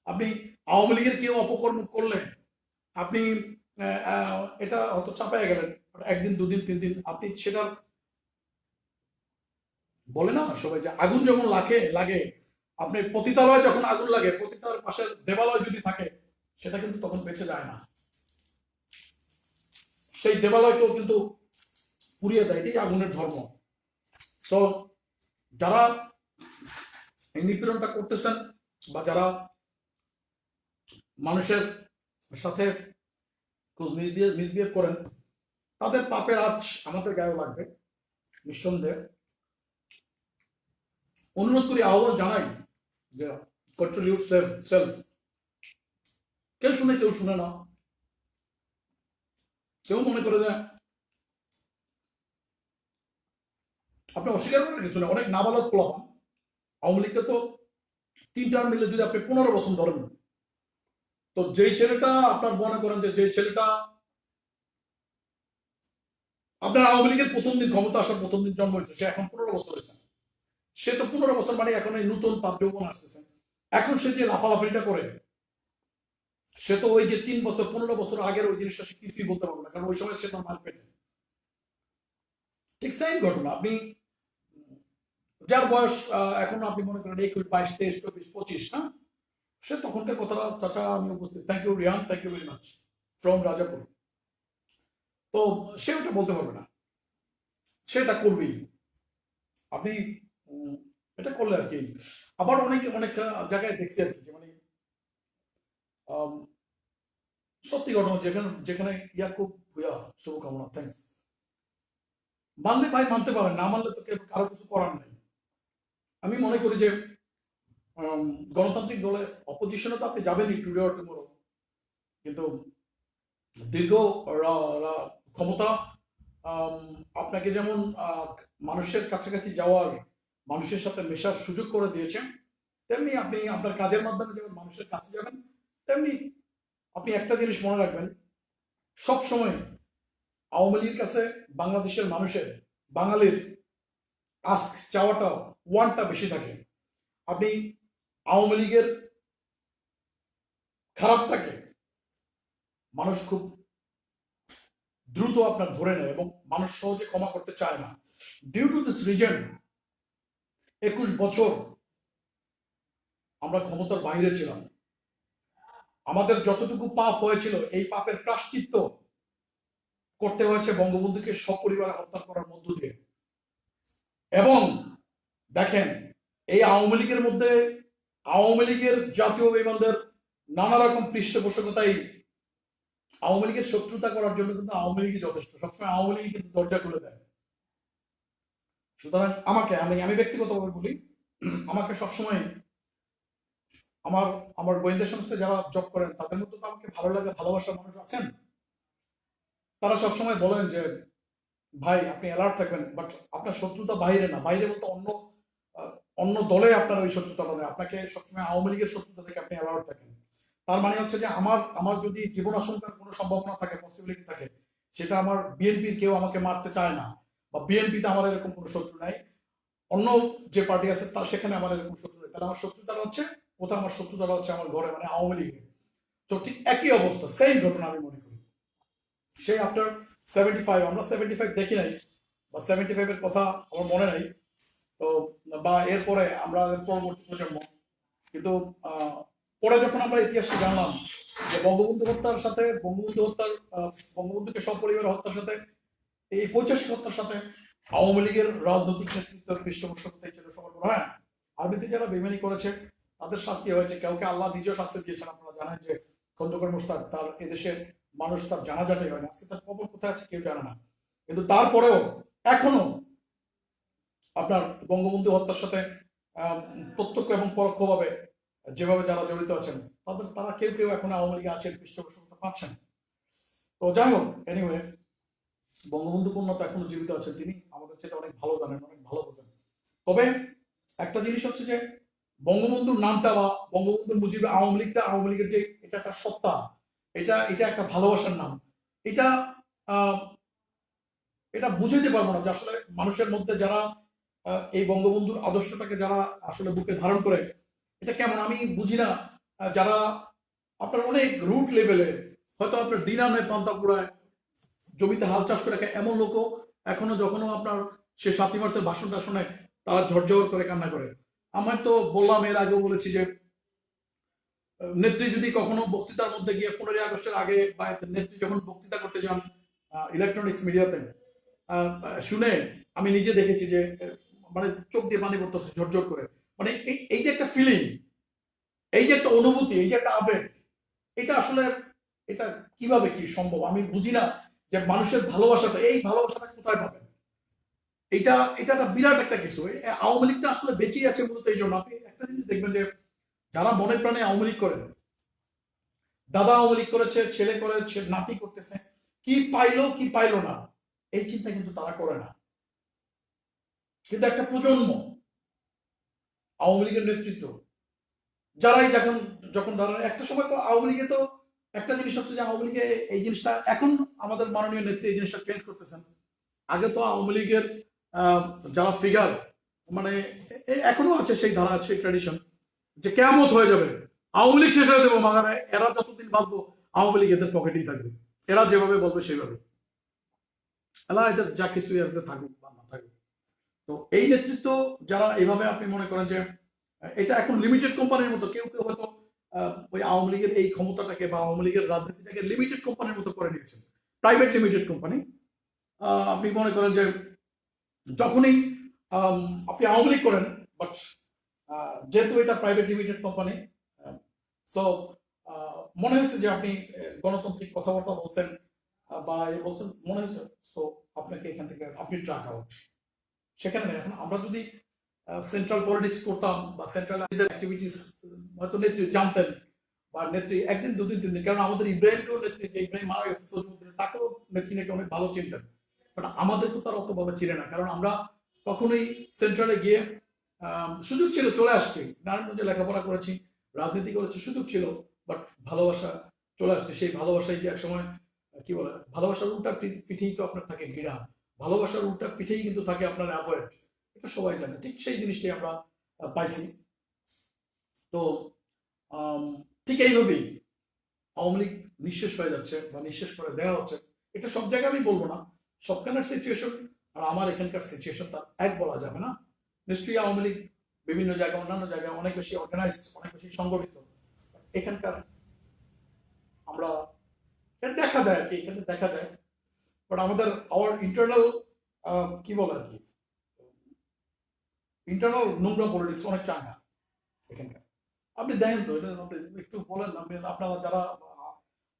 আপনি আওয়ামী লীগের কেউ অপকর্ম করলে আপনি এটা হয়তো চাপায় গেলেন, একদিন 2 দিন 3 দিন, আপনি সেটা বলে না সবাই যে আগুন যখন লাগে, আপনি পতিতালয় যখন আগুন লাগে, পতিতালয়ের পাশে দেবালয় যদি থাকে, সেটা কিন্তু তখন বেঁচে যায় না, সেই দেবালয়কেও কিন্তু পুড়িয়ে দেয়। এটাই আগুনের ধর্ম। তো যারা এই নিপীড়নটা করতেছেন বা যারা মানুষের সাথে মিসবিহেভ করেন, তাদের পাপের আঁচ আমাদের গায়ে লাগবে নিঃসন্দেহে। অনুরোধ করি, আহ্বান জানাই যে কন্ট্রোল ইউর সেলফ। কেউ শুনে কেউ শুনে না, কেউ মনে করে যে আপনি অস্বীকার করেন কিছু না। অনেক নাবালক পোলাপান, আওয়ামী লীগটা তো 3 টার্ম মিলে যদি আপনি 15 বছর ধরেন, তো যেই ছেলেটা আপনার মনে করেন যে ছেলেটা আপনার আওয়ামী লীগের প্রথম দিন ক্ষমতা আসার প্রথম দিন জন্ম হয়েছে, সে এখন 15 বছর হয়েছে, সে তো 15 বছর মানে এখন এই নতুন তার যৌবন আসতেছে। এখন সে যে লাফালাফিটা করে, সে তো ওই যে 3 বছর 15 বছর আগের ওই জিনিসটা সে কিছুই বলতে পারবে না, কারণ ওই সময় সে তার মাল পেটে। ঠিক সেম ঘটনা, আপনি যার বয়স এখন আপনি মনে করেন 21, 22, 23, 24, 25, না, সে তখনকার কথাটা, চাচা আমি উপস্থিত, thank you Rian, thank you very much from Rajapur. তো সে ওটা বলতে পারবে না, সেটা করবেই। আপনি এটা করলে আর কি। আবার অনেক জায়গায় দেখছি আর কি, যে মানে সত্যি ঘটনা, যেখানে যেখানে ইয়াকুব ভুয়া, শুভকামনা, থ্যাংকস। মানলে ভাই মানতে পারেন, না মানলে তো কারো কিছু করার নেই। আমি মনে করি যে দলে অপোজিশনে তো আপনি যাবেনই টুডে অর টুমরো, কিন্তু দীর্ঘ ক্ষমতা আপনাকে যেমন মানুষের কাছাকাছি যাওয়ার, মানুষের সাথে মেশার সুযোগ করে দিয়েছেন, তেমনি আপনি আপনার কাজের মাধ্যমে যেমন মানুষের কাছে যাবেন, তেমনি আপনি একটা জিনিস মনে রাখবেন, সব সময় আওয়ামী লীগের কাছে বাংলাদেশের মানুষের, বাঙালির আস্ক চাওয়াটা, ওয়ানটা বেশি থাকে। আপনি আওয়ামী লীগের খারাপটাকে মানুষ খুব দ্রুত আপনার ধরে নেয় এবং মানুষ সহজে ক্ষমা করতে চায় না। ডিউ টু দিস রিজন 21 বছর আমরা ক্ষমতার বাইরে ছিলাম। আমাদের যতটুকু পাপ হয়েছিল, এই পাপের প্রায়শ্চিত্ত করতে হয়েছে বঙ্গবন্ধুকে সপরিবারে হত্যা করার মধ্য দিয়ে। এবং দেখেন, এই আওয়ামী লীগের মধ্যে আওয়ামী লীগের জাতীয় বিমানদের নানা রকম পৃষ্ঠপোষকতাই আওয়ামী লীগের শত্রুতা করার জন্য কিন্তু আওয়ামী লীগই যথেষ্ট। সবসময় আওয়ামী লীগ কিন্তু দরজা খুলে দেয়। সুতরাং আমি ব্যক্তিগতভাবে বলি, আমাকে সবসময় আমার গোয়েন্দা সংস্থায় যারা জব করেন তাদের মধ্যে তো আমাকে ভালো লাগে, ভালোবাসার মানুষ আছেন। তারা সবসময় বলেন যে ভাই আপনি অ্যালার্ট থাকবেন, বাট আপনার শত্রুতা বাইরে না, বাইরে বলতে অন্য দলে আপনার ওই শত্রুতা নয়, আপনাকে সবসময় আওয়ামী লীগের শত্রুতা থেকে আপনি অ্যালার্ট থাকেন। তার মানে হচ্ছে যে আমার যদি জীবন আশঙ্কার কোনো সম্ভাবনা থাকে, পসিবিলিটি থাকে, সেটা আমার বিএনপির কেউ আমাকে মারতে চায় না, বা বিএনপিতে আমার এরকম কোনো শত্রু নাই, অন্য যে পার্টি আছে তার সেখানে আমার এরকম শত্রু নেই। তাহলে আমার শত্রুতাটা হচ্ছে কোথাও, আমার শত্রুতাটা হচ্ছে আমার ঘরে, মানে আওয়ামী লীগের। তো ঠিক একই অবস্থা, সেম ঘটনা আমি মনে করি। সেই আফটার 75, আমরা 75 দেখি নাই, বা 75 এর কথা আমার মনে নাই, তো বা এরপরে আমরা পরবর্তী প্রজন্ম, কিন্তু পরে যখন আমরা ইতিহাসে জানলাম যে বঙ্গবন্ধু হত্যার সাথে, বঙ্গবন্ধুকে সপরিবারে হত্যার সাথে, এই 85 হত্যার সাথে আওয়ামী লীগের রাজনৈতিক নেতৃত্বের পৃষ্ঠপোষকতাই ছিল সবার বড়। হ্যাঁ, আরবিতে যারা বেমানি করেছে তাদের শাস্তি হয়েছে, কাউকে আল্লাহ নিজেও শাস্তি দিয়েছেন। আপনারা জানেন যে খন্দকার মোশতাক, তার এদেশের মানুষ তার জানাজাটাই হয় না, আজকে তার কবর কোথায় আছে কেউ জানে না। কিন্তু তারপরেও এখনো আপনার বঙ্গবন্ধু হত্যার সাথে প্রত্যক্ষ এবং পরোক্ষভাবে যেভাবে যারা জড়িত আছেন, তারা কেউ কেউ এখন আওয়ামী লীগে আছেন, পৃষ্ঠপোষকতা পাচ্ছেন। তো যাই হোক, এনিওয়ে, বঙ্গবন্ধু পূর্ণতা এখনো জীবিত আছেন, তিনি আমাদের থেকে অনেক ভালো জানেন, অনেক ভালো বোঝেন। তবে একটা জিনিস হচ্ছে যে বঙ্গবন্ধুর নামটা বা বঙ্গবন্ধু মুজিবের আওয়ামী লীগটা, আওয়ামী লীগের যে এটা একটা সত্তা, এটা একটা ভালোবাসার নাম। এটা এটা বুঝাতে পারবো না যে আসলে মানুষের মধ্যে যারা এই বঙ্গবন্ধুর আদর্শটাকে যারা আসলে বুকে ধারণ করে, এটা কেমন আমি বুঝি না। যারা আপনার অনেক রুট লেভেলে, হয়তো আপনার দিন আনে পান্তা পুরায়, জমিতে হাল চাষ করে রাখে, এমন লোকও এখনো যখনও আপনার সে 7ই মার্চের ভাষণটা শুনে তারা ঝরঝর করে কান্না করে। আমার তো বললাম, এর আগেও বলেছি যে নেত্রী যদি কখনো বক্তৃতার মধ্যে গিয়ে 15ই আগস্টের আগে, বা নেত্রী যখন বক্তৃতা করতে যান ইলেকট্রনিক্স মিডিয়াতে, শুনে আমি নিজে দেখেছি যে মানে চোখ দিয়ে পানি পড়তেছে ঝরঝর করে। মানে এই যে একটা ফিলিং, এই যে একটা অনুভূতি, এই যে একটা আবেগ, এটা আসলে এটা কিভাবে কি সম্ভব আমি বুঝি না। যে মানুষের ভালোবাসাটা, এই ভালোবাসাটা কোথায় পাবে? এটা একটা বিরাট একটা কিছু। আওয়ামী লীগটা আসলে বেঁচে আছে মূলত এই জন্য। আপনি একটা জিনিস দেখবেন যে যারা মনে প্রাণে আওয়ামী লীগ করেন, দাদা আওয়ামী লীগ করেছে, ছেলে করে, নাতি করতেছে, কি পাইলো কি পাইলো না এই চিন্তা কিন্তু তারা করে না। কিন্তু একটা প্রজন্ম আওয়ামী লীগের নেতৃত্ব যারাই যখন দাঁড়ান, একটা সময় তো আওয়ামী লীগে তো একটা জিনিস হচ্ছে যে আওয়ামী লীগে এই জিনিসটা, এখন আমাদের মাননীয় নেত্রী এই জিনিসটা চেঞ্জ করতেছেন। আগে তো আওয়ামী লীগের যারা ফিগার, মানে এখনো আছে সেই ধারা, সেই ট্র্যাডিশন, যে কেয়ামত হয়ে যাবে, আওয়ামী লীগ শেষ হয়ে যাবো, মাগারে এরা যতদিন বাঁচবো আওয়ামী লীগ এদের পকেটেই থাকবে, এরা যেভাবে বলবে সেইভাবে, এরা এদের যা কিছু এদের থাকুক বা না থাকুক। তো এই নেতৃত্ব যারা এইভাবে, আপনি মনে করেন যে এটা এখন লিমিটেড কোম্পানির মতো, কেউ কেউ হয়তো ওই আওয়ামী লীগের এই ক্ষমতাটাকে বা আওয়ামী লীগের রাজনীতিটাকে লিমিটেড কোম্পানির মতো করে নিয়েছেন, প্রাইভেট লিমিটেড কোম্পানি। আপনি মনে করেন যে যখনই আপনি আওয়ামী লীগ করেন, বাট যেহেতু এটা প্রাইভেট লিমিটেড কোম্পানি, সো মনে হয়েছে যে আপনি গণতান্ত্রিক কথাবার্তা বলছেন বা বলছেন, মনে হয়েছে, সো আপনাকে এখান থেকে আপনি ট্রাক আউট। সেখানে এখন আমরা যদি সেন্ট্রাল পলিটিক্স করতাম বা সেন্ট্রাল অ্যাক্টিভিটিস হয়তো নেত্রী জানতেন বা নেত্রী একদিন দুদিন তিন দিন, কারণ আমাদের ইব্রাহিমকেও নেত্রী, যে ইব্রাহিম মারা গেছে তাকেও নেত্রী নাকি অনেক ভালো চিনতেন, বাট আমাদের তো তার অতভাবে চিনে না, কারণ আমরা কখনোই সেন্ট্রালে গিয়ে সুযোগ ছিল, চলে আসছি, নারায়ণগঞ্জে লেখাপড়া করেছি, রাজনীতি করেছি, সুযোগ ছিল, বাট ভালোবাসা চলে আসছে। সেই ভালোবাসাই যে একসময় কি বলে, ভালোবাসার উল্টা পিঠেই তো আপনার থাকে ঘৃণা, ভালোবাসার উল্টা পিঠেই কিন্তু থাকে আপনার অ্যাভয়েড, এটা সবাই জানে। ঠিক সেই জিনিসটাই আমরা পাইছি। তো ঠিক এইভাবেই আওয়ামী লীগ নিঃশেষ হয়ে যাচ্ছে বা নিঃশেষ করে দেওয়া হচ্ছে। এটা সব জায়গায় আমি বলবো না, সবখানের সিচুয়েশন আর আমার এখানকার সিচুয়েশন তার এক বলা যাবে না। নিশ্চয়ই আওয়ামী লীগ বিভিন্ন জায়গায়, অন্যান্য জায়গায় অনেক বেশি অর্গানাইজড, অনেক বেশি সংগঠিত। এখানকার আমরা দেখা যায় আর কি, এখানে দেখা যায়, বাট আমাদের আওয়ার ইন্টারনাল কি বলে আর কি, ইন্টারনাল নোংরা পলিটিক্স অনেক চাঙ্গা এখানকার। আপনি দেখেন তো, এটা আপনি একটু বলেন, আপনি আপনারা যারা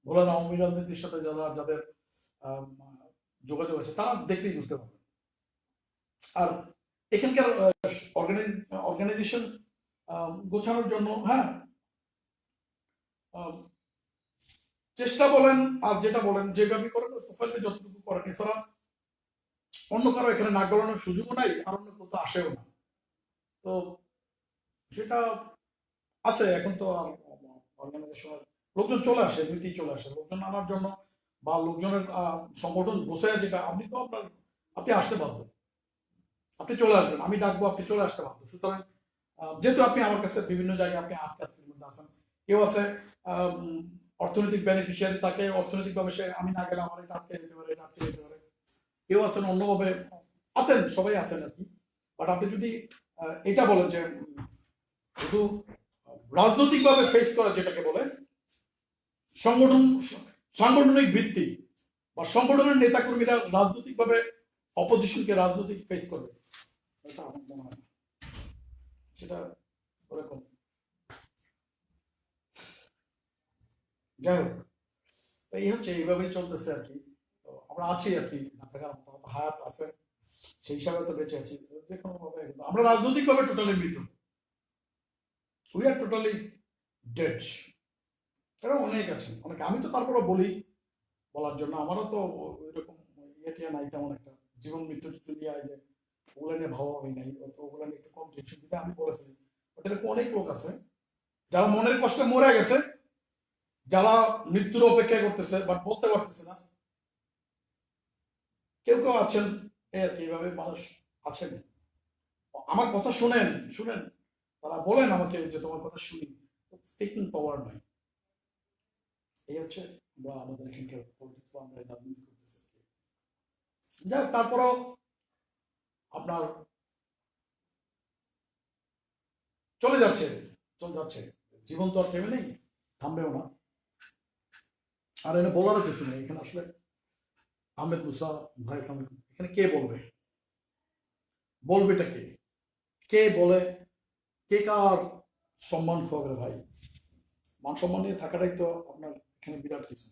বলেন আওয়ামী রাজনীতির সাথে যারা, যাদের যোগাযোগ আছে, তারা দেখলেই বুঝতে পারবেন। আর এখানকার অর্গানাইজেশন গোছানোর জন্য, হ্যাঁ, চেষ্টা বলেন আর যেটা বলেন, যেভাবে করেন প্রোফাইলে যতটুকু করেন, এছাড়া অন্য কারো এখানে নাক গলানোর সুযোগও নাই, আর অন্য কোথাও আসেও না। তো সেটা আছে এখন, তো আর অর্গানাইজেশনের লোকজন চলে আসে, এমনিতেই চলে আসে লোকজন আনার জন্য, বা লোকজনের সংগঠন বসে, যেটা আপনি তো আপনি আসতে বাধ্য, আপনি চলে আসবেন, আমি ডাকবো, আপনি চলে আসতে বাধ্য। সুতরাং যেহেতু আপনি আমার কাছে বিভিন্ন জায়গায় আপনি আটকাতের মধ্যে আছেন, কেউ আছে অর্থনৈতিক বেনিফিশিয়ারি, তাকে অর্থনৈতিকভাবে সে, আমি না গেলে আমার এটা আটকে যেতে পারে, এটা আটকে যেতে পারে। কেউ আছেন অন্যভাবে আছেন, সবাই আছেন আর কি। বাট আপনি যদি এটা বলেন যে শুধু রাজনৈতিকভাবে ফেস করা, যেটাকে বলে সাংগঠনিক ভিত্তি বা সংগঠনের নেতাকর্মীরা রাজনৈতিকভাবে অপোজিশনকে রাজনৈতিক ফেস করবে, এটা আমার মনে হয় না সেটা ওরকম। যাই হোক, এই হচ্ছে, এইভাবেই চলতেছে আর কি। তো আমরা আছি আর কি, না থাকার মতো হায়াত আছে, সেই হিসাবে তো বেঁচে আছি। যে কোনো ভাবে আমরা রাজনৈতিক ভাবে টোটালি মৃত, উই আর টোটালি ডেড। এরা অনেক আছে, অনেক, আমি তো তারপরে বলি বলার জন্য, আমারও তো এরকম ইয়ে টিয়া নাই তেমন একটা, জীবন মৃত্যু টিত্যু নিয়ে যে ওগুলো নিয়ে ভাবাভাবি নাই, তো ওগুলো নিয়ে একটু কম টেনশন দিতে আমি বলেছি। এরকম অনেক লোক আছে যারা মনের কষ্টে মরে গেছে, যারা মৃত্যুর অপেক্ষা করতেছে, বাট বলতে পারতেছে না। কেউ কেউ আছেন এইভাবে মানুষ আছেন, আমার কথা শুনেন শুনেন, তারা বলেন আমাকে যে তোমার কথা শুনি, স্পিকিং পাওয়ার নাই। এই হচ্ছে আমরা আমাদের এখানকার পলিটিক্স, আমরা রাজনীতি করতেছি। যাই হোক, তারপরও আপনার চলে যাচ্ছে, চলে যাচ্ছে, জীবন তো আর থেমে নেই, থামবেও না। আর এখানে বলারও কিছু নেই, এখানে আসলে আহমেদ মুসা ভাই, এখানে কে বলবে, বলবেটা কে, কে বলে, কে কার সম্মান খোয়াবে ভাই? মান সম্মান নিয়ে থাকাটাই তো আপনার এখানে বিরাট কিছু।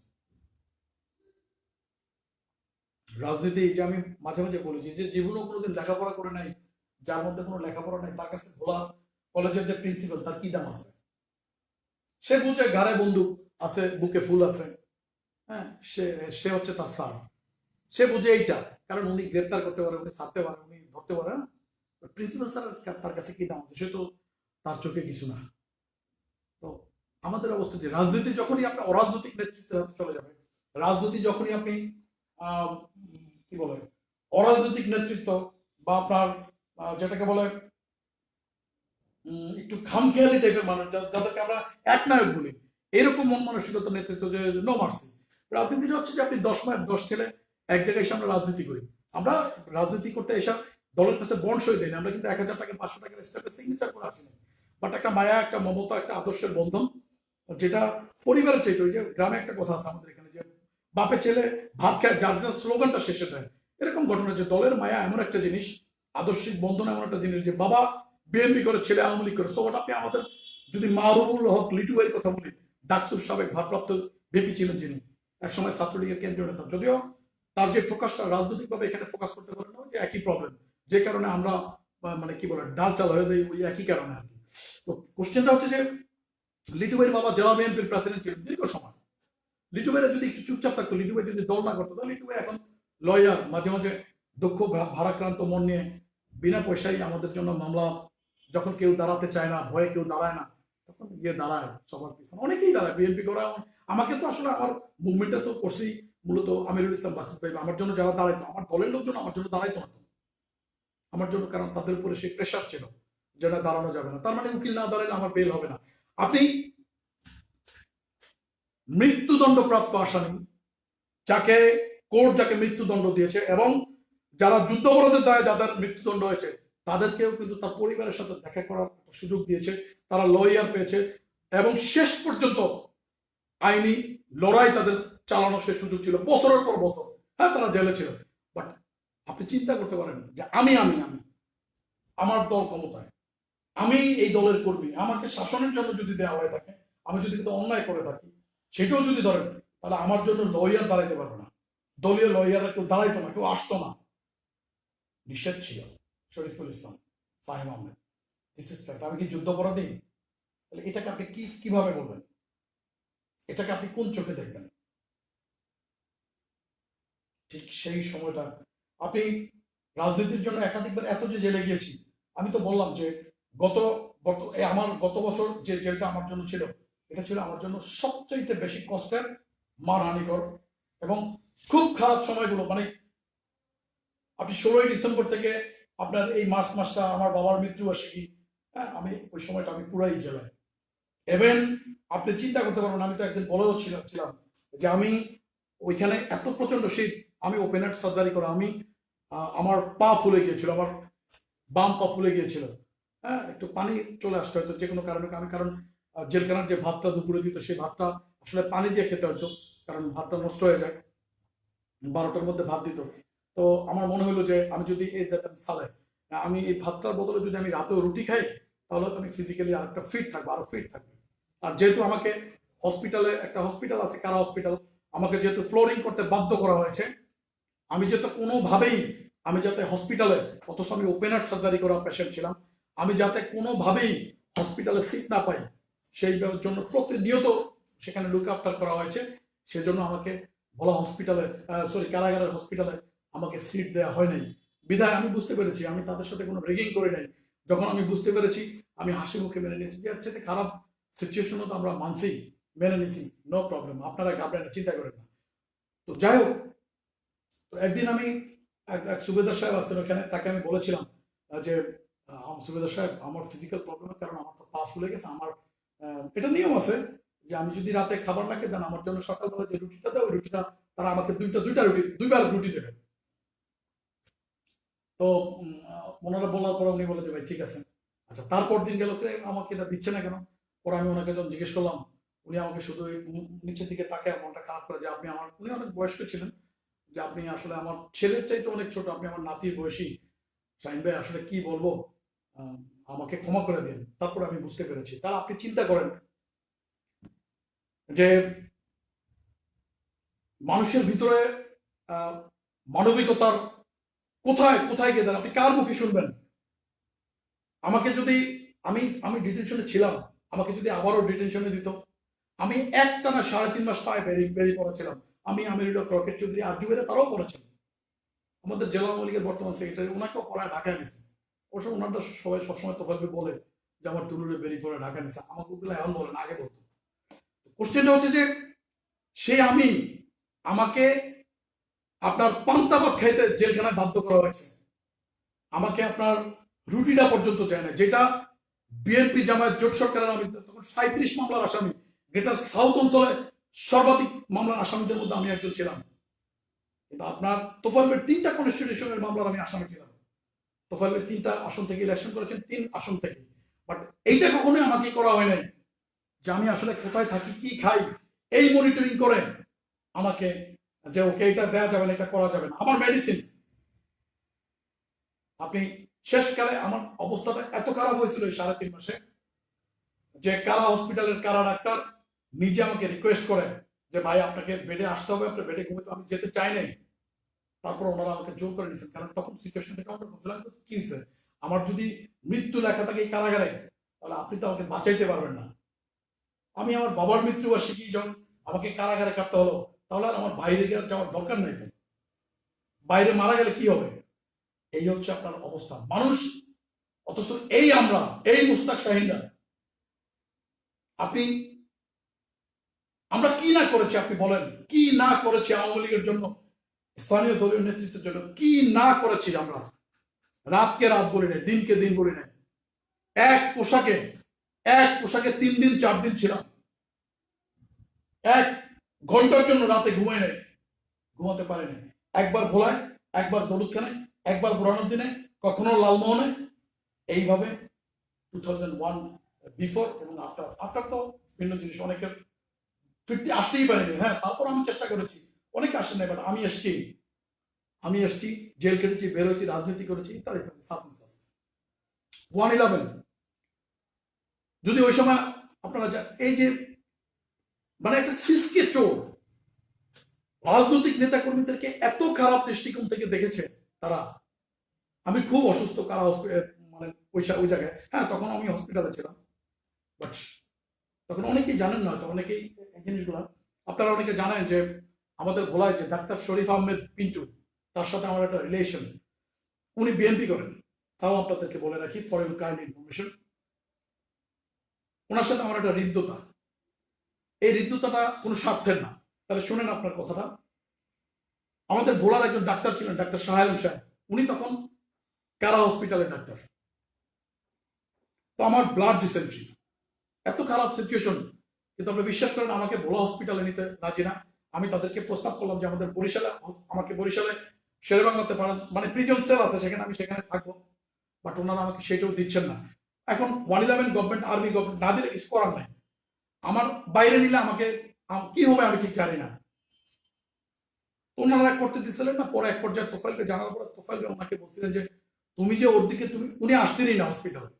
রাজনীতি, যে আমি মাঝে মাঝে বলেছি, যে জীবনেও কোনোদিন লেখাপড়া করে নাই, যার মধ্যে কোনো লেখাপড়া নাই, তার কাছে ভোলা কলেজের যে প্রিন্সিপাল, তার কি দাম আছে? সে বুঝে ঘাড়ে বন্দুক আছে, বুকে ফুল আছে, হ্যাঁ, সে সে হচ্ছে তার স্যার, সে বুঝে এইটা, কারণ উনি গ্রেপ্তার করতে পারে, উনি ছাড়তে পারে, উনি ধরতে পারে। প্রিন্সিপাল স্যার তার কাছে কি দাম আছে? সে তো তার চোখে কিছু না। তো আমাদের অবস্থা যে, রাজনীতি যখনই আপনি অরাজনৈতিক নেতৃত্বে চলে যাবে, রাজনীতি যখনই আপনি কি বলে অরাজনৈতিক নেতৃত্ব, বা আপনার যেটাকে বলে একটু খামখেয়ালি টাইপের মানুষ, যাদেরকে আমরা একনায়ক বলি, এরকম মন মানসিকতার নেতৃত্ব, যে নো মার্সি। রাজনীতিটা হচ্ছে যে আপনি 10 ছেলে এক জায়গায় এসে আমরা রাজনীতি করি, আমরা রাজনীতি করতে এসে দলের কাছে বন্ড সই দিই না, আমরা কিন্তু 1000 টাকা 500 টাকার স্টেপে সিগনেচার করে আসি না, বাট একটা মায়া, একটা মমতা, একটা আদর্শের বন্ধন, যেটা পরিবারের চাইতে। ওই যে গ্রামে একটা কথা আছে আমাদের এখানে, যে বাপে ছেলে ভাত খায়, যার যার স্লোগানটা শেষে দেয়, এরকম ঘটনা। যে দলের মায়া এমন একটা জিনিস, আদর্শিক বন্ধন এমন একটা জিনিস, যে বাবা বিএনপি করে, ছেলে আওয়ামী লীগ করে। সো আপনি আমাদের যদি মাহরুল হক লিটু ভাইয়ের কথা বলি, ডাকসুর সাবেক ভারপ্রাপ্ত ভিপি ছিলেন, যিনি একসময় ছাত্রলীগের কেন্দ্রীয় নেতা, যদিও তার যে ফোকাসটা রাজনৈতিকভাবে এখানে ফোকাস করতে পারে না, যে একই প্রবলেম, যে কারণে আমরা মানে কি বলে ডাল চাল হয়ে যায় ওই একই কারণে আর কি। তো কোশ্চেনটা হচ্ছে যে লিটু ভাইয়ের বাবা জেলা বিএনপির প্রেসিডেন্ট ছিলেন দীর্ঘ সময়। লিটু ভাইরা যদি একটু চুপচাপ থাকতো, লিটু ভাই যদি দল না করতো, তাহলে লিটু ভাই এখন লয়ার, মাঝে মাঝে দক্ষ ভারাক্রান্ত মন নিয়ে বিনা পয়সায় আমাদের জন্য মামলা, যখন কেউ দাঁড়াতে চায় না, ভয়ে কেউ দাঁড়ায় না, তখন গিয়ে দাঁড়ায় সবার পিছনে, অনেকেই দাঁড়ায় বিএনপি করা। আমাকে তো আসলে আমার মুভমেন্টটা তো করছি মূলত আমিরুল ইসলাম বাসিফ ভাই, আমার জন্য যারা দাঁড়াইতো, আমার দলের লোকজন আমার জন্য দাঁড়াইতো না আমার জন্য, কারণ তাদের উপরে সেই প্রেশার ছিল যে না দাঁড়ানো যাবে না। তার মানে উকিল না দাঁড়ালে আমার বেল হবে না। আপনি মৃত্যুদণ্ডপ্রাপ্ত আসামি, যাকে কোর্ট যাকে মৃত্যুদণ্ড দিয়েছে, এবং যারা যুদ্ধাপরাধের দায়ে যাদের মৃত্যুদণ্ড হয়েছে তাদেরকেও কিন্তু তার পরিবারের সাথে দেখা করার সুযোগ দিয়েছে, তারা লয়ার পেয়েছে, এবং শেষ পর্যন্ত আইনি লড়াই তাদের চালানোর সে সুযোগ ছিল বছরের পর বছর। হ্যাঁ, তারা জেলে ছিল, বাট আপনি চিন্তা করতে পারেন যে আমি আমি আমি আমার দল ক্ষমতায়, আমি এই দলের কর্মী, আমাকে শাসনের জন্য যদি দেওয়া হয়ে থাকে, আমি যদি কিন্তু অন্যায় করে থাকি, সেটাও যদি ধরেন, তাহলে আমার জন্য লয়ার দাঁড়াইতে পারবে না, দলীয় লয়াররা কেউ দাঁড়াইতো না, কেউ আসতো না, নিষেধ ছিল। Shariful Islam, Fahim Ahmed, this is fact. আমি কি যুদ্ধাপরাধী? তাহলে এটাকে আপনি কিভাবে বলবেন? এটাকে আপনি কোন চোখে দেখবেন? ঠিক সেই সময়টা আপনি রাজনীতির জন্য একাধিকবার এত যে জেলে গিয়েছি, আমি তো বললাম যে গত আমার গত বছর যে জেলটা আমার জন্য ছিল, এটা ছিল আমার জন্য সবচাইতে বেশি কষ্টের, মানহানিকর, এবং খুব খারাপ সময়গুলো। মানে আপনি 16ই ডিসেম্বর থেকে আপনার এই মার্চ মাসটা আমার বাবার মৃত্যুবার্ষিকী, হ্যাঁ, আমি ওই সময়টা আমি পুরাই জেলায়। এভেন আপনি চিন্তা করতে পারবেন, আমি তো একদিন বলেও ছিলাম যে আমি ওইখানে এত প্রচন্ড শীত, আমি ওপেন হার্ট সার্জারি করা, আমি আমার পা ফুলে গিয়েছিল, আমার বাম পা ফুলে গিয়েছিল। হ্যাঁ, একটু পানি চলে আসতে হয়তো যে কোনো কারণে, আমি কারণ জেলখানার যে ভাতটা দুপুরে দিত সেই ভাতটা আসলে পানি দিয়ে খেতে হতো, কারণ ভাতটা নষ্ট হয়ে যায়, 12টার মধ্যে ভাত দিত। তো আমার মনে হলো যে আমি যদি এই যেতাম সালে, আমি এই ভাতটার বদলে যদি আমি রাতেও রুটি খাই, তাহলে তো আমি ফিজিক্যালি আরেকটা ফিট থাকবো, আরো ফিট থাকবো। আর যেহেতু আমাকে হসপিটালে, একটা হসপিটাল আছে কারা হসপিটাল, আমাকে যেহেতু ফ্লোরিং করতে বাধ্য করা হয়েছে, আমি যাতে কোনোভাবেই, আমি যাতে হসপিটালে, অথচ আমি ওপেন হার্ট সার্জারি করা পেশেন্ট ছিলাম, আমি যাতে কোনোভাবেই হসপিটালে সিট না পাই, সেই জন্য প্রতিনিয়ত সেখানে লুক আফটার করা হয়েছে। সেজন্য আমাকে বলা হসপিটালে, কারাগারের হসপিটালে আমাকে সিট দেওয়া হয় নাই। বিধায় আমি বুঝতে পেরেছি, আমি তাদের সাথে কোনো রেগিং করি নাই। যখন আমি বুঝতে পেরেছি, আমি হাসি মুখে মেনে নিয়েছি যে হচ্ছে খারাপ সিচুয়েশনও তো আমরা মানছি, মেনে নিছি, নো প্রবলেম, আপনারা ঘাবড়েন না, চিন্তা করেন না। তো যাই হোক, তো একদিন আমি এক সুবেদার সাহেব আছেন ওখানে, তাকে আমি বলেছিলাম যে সুবেদার সাহেব, আমার ফিজিক্যাল প্রবলেমের কারণে আমার তো পা ফুলে গেছে, আমার এটা নিয়ম আছে যে আমি যদি রাতে খাবার না খেয়ে দেন, আমার জন্য সকালবেলা যে রুটিটা দেয়, ওই রুটিটা তারা আমাকে দুইটা রুটি, 2 বার রুটি দেবে। তো ওনারা বলার পরে উনি বলে যে ভাই ঠিক আছে। আচ্ছা, তারপর দিন গেল, আমাকে এটা দিচ্ছে না কেন? পরে আমি ওনাকে যখন জিজ্ঞেস করলাম, উনি আমাকে শুধু নিচের দিকে তাকে মনটা খারাপ করে, যে আপনি আমার, উনি অনেক বয়স্ক ছিলেন, যে আপনি আসলে আমার ছেলের চাইতে অনেক ছোট, আপনি আমার নাতির বয়সী, শাহিন ভাই আসলে কি বলবো, আহ, আমাকে ক্ষমা করে দিন। তারপর আমি বুঝতে পেরেছি। তাহলে আপনি চিন্তা করেন যে মানুষের ভিতরে আহ, মানবিকতার কোথায় কোথায় গিয়ে দাঁড়ান, আপনি কার মুখে শুনবেন? আমাকে যদি, আমি আমি ডিটেনশনে ছিলাম, আমাকে যদি আবারও ডিটেনশনে দিত, আমি একটানা 3.5 মাস পায়ে বেরিয়ে পড়েছিলাম। আমি আমিরুল্লাহ রকেট চৌধুরী আর জুবেরা, তারাও পড়েছেন, আমাদের জেলা আওয়ামী লীগের বর্তমান সেক্রেটারি, ওনাকেও পড়ায় ঢাকায় নিয়েছে। অবশ্য ওনারটা সবাই সবসময় তোফাইল বলে যে আমার তুলুরে বেরিয়ে পড়ে ঢাকা নিয়েছে, আমাকে ওগুলো এখন বলেন, আগে বলতো। কোশ্চেনটা হচ্ছে যে সে আমি, আমাকে আপনার পান্তা ভাত খাইতে জেলখানায় বাধ্য করা হয়েছে, আমাকে আপনার রুটিটা পর্যন্ত দেয় না, যেটা বিএনপি জামায়াত জোট সরকারের, আমি তখন 37 মামলার আসামি, গ্রেটার সাউথ অঞ্চলে সর্বাধিক মামলার আসামিদের মধ্যে আমি একজন ছিলাম। কিন্তু আপনার তোফাইলের 3টা কনস্টিটিউশনের মামলার আমি আসামি ছিলাম। তোফাইলের 3টা আসন থেকে ইলেকশন করেছেন, 3 আসন থেকে। বাট এইটা কখনোই আমাকে করা হয় নাই যে আমি আসলে কোথায় থাকি, কি খাই, এই মনিটরিং করে আমাকে যে ওকে এটা দেওয়া যাবে না, এটা করা যাবে না। আমার মেডিসিন, আপনি শেষকালে আমার অবস্থাটা এত খারাপ হয়েছিল এই 3.5 মাসে, যে কারা হসপিটালের কারা ডাক্তার নিজে আমাকে রিকোয়েস্ট করে যে ভাই আপনাকে বেডে আসতে হবে, আপনার বেডে ঘুমাতে, আমি যেতে চাই নাই। তারপর ওনারা আমাকে জোর করে নিয়েছেন, কারণ তখন সিচুয়েশনটা কেমন বলছিলাম, কি হয়েছে আমার যদি মৃত্যু লেখা থাকে এই কারাগারে, তাহলে আপনি তো আমাকে বাঁচাইতে পারবেন না। আমি আমার বাবার মৃত্যুবার্ষিকী যখন আমাকে কারাগারে কাটতে হলো, তাহলে আর আমার বাইরে যাওয়ার দরকার নাই তো। বাইরে মারা গেলে কি হবে? এই হচ্ছে আপনার অবস্থা মানুষ। অথচ এই আমরা, এই মুস্তাক শাহীনরা, আপনি আমরা কি না করেছি আপনি বলেন? কি না করেছি আওয়ামী লীগের জন্য, স্থানীয় দলীয় নেতৃত্বের জন্য কি না করেছি আমরা? রাতকে রাত বলি নাই, দিনকে দিন বলি নাই। এক পোশাকে 3 দিন 4 দিন ছিলাম। 1 ঘন্টার জন্য রাতে ঘুমাতে পারিনি। একবার ভোলায়, একবার দৌলতখানায়, একবার বুরহানুদ্দিনে, কখনো লালমোহনে। এইভাবে 2001 বিফোর এবং আফটার তো ভিন্ন জিনিস। অনেকের ফিরতে আসতেই পারেনি। হ্যাঁ, তারপর আমি চেষ্টা করেছি, অনেকে আসেন না, বাট আমি এসছি, জেল কেটেছি, বের হয়েছি, রাজনীতি করেছি, ইত্যাদি ইত্যাদি। 111 যদি ওই সময় আপনারা এই যে মানে একটা সিসকে চোর রাজনৈতিক নেতা কর্মীদেরকে এত খারাপ দৃষ্টিকোণ থেকে দেখেছে তারা। আমি খুব অসুস্থ, কারা মানে ওই জায়গায়। হ্যাঁ, তখন আমি হসপিটালে ছিলাম, বাট তখন অনেকেই জানেন না, তো অনেকেই এই জিনিসগুলো আপনারা অনেকে জানেন যে আমাদের ভোলায় যে ডাক্তার শরীফ আহমেদ পিন্টু, তার সাথে আমার একটা রিলেশন। উনি বিএনপি করেন, তাও আপনাদেরকে বলে রাখি ফর ইউর কাইন্ড ইনফরমেশন। ওনার সাথে আমার একটা হৃদ্যতা। এই হৃদ্যতাটা কোনো স্বার্থের না। তাহলে শুনেন আপনার কথাটা। আমাদের ভোলার একজন ডাক্তার ছিলেন, ডাক্তার শাহ আলম সাহেব। উনি তখন কারা হসপিটালের ডাক্তার। তো আমার ব্লাড ডিসেন্ট্রি, এত খারাপ সিচুয়েশন, কিন্তু আপনি বিশ্বাস করেন আমাকে ভোলা হসপিটালে নিতে রাজি না। আমি তাদেরকে প্রস্তাব করলাম যে আমাকে বরিশালে শেরেবাংলাতে মানে প্রিজন সেল আছে, সেখানে থাকবো, বাট ওনারা আমাকে সেটাও দিচ্ছেন না। এখন 111 গভর্নমেন্ট, আর্মি গভর্নমেন্ট না দিলে কিছু করার নাই। আমার বাইরে নিলে আমাকে কি হবে আমি ঠিক জানি না। ওনারা করতে দিচ্ছিলেন না। পরে এক পর্যায়ে তোফাইলকে জানার পরে তোফাইল ওনাকে বলছিলেন যে তুমি যে ওর দিকে উনি আসতেনই না হসপিটালে।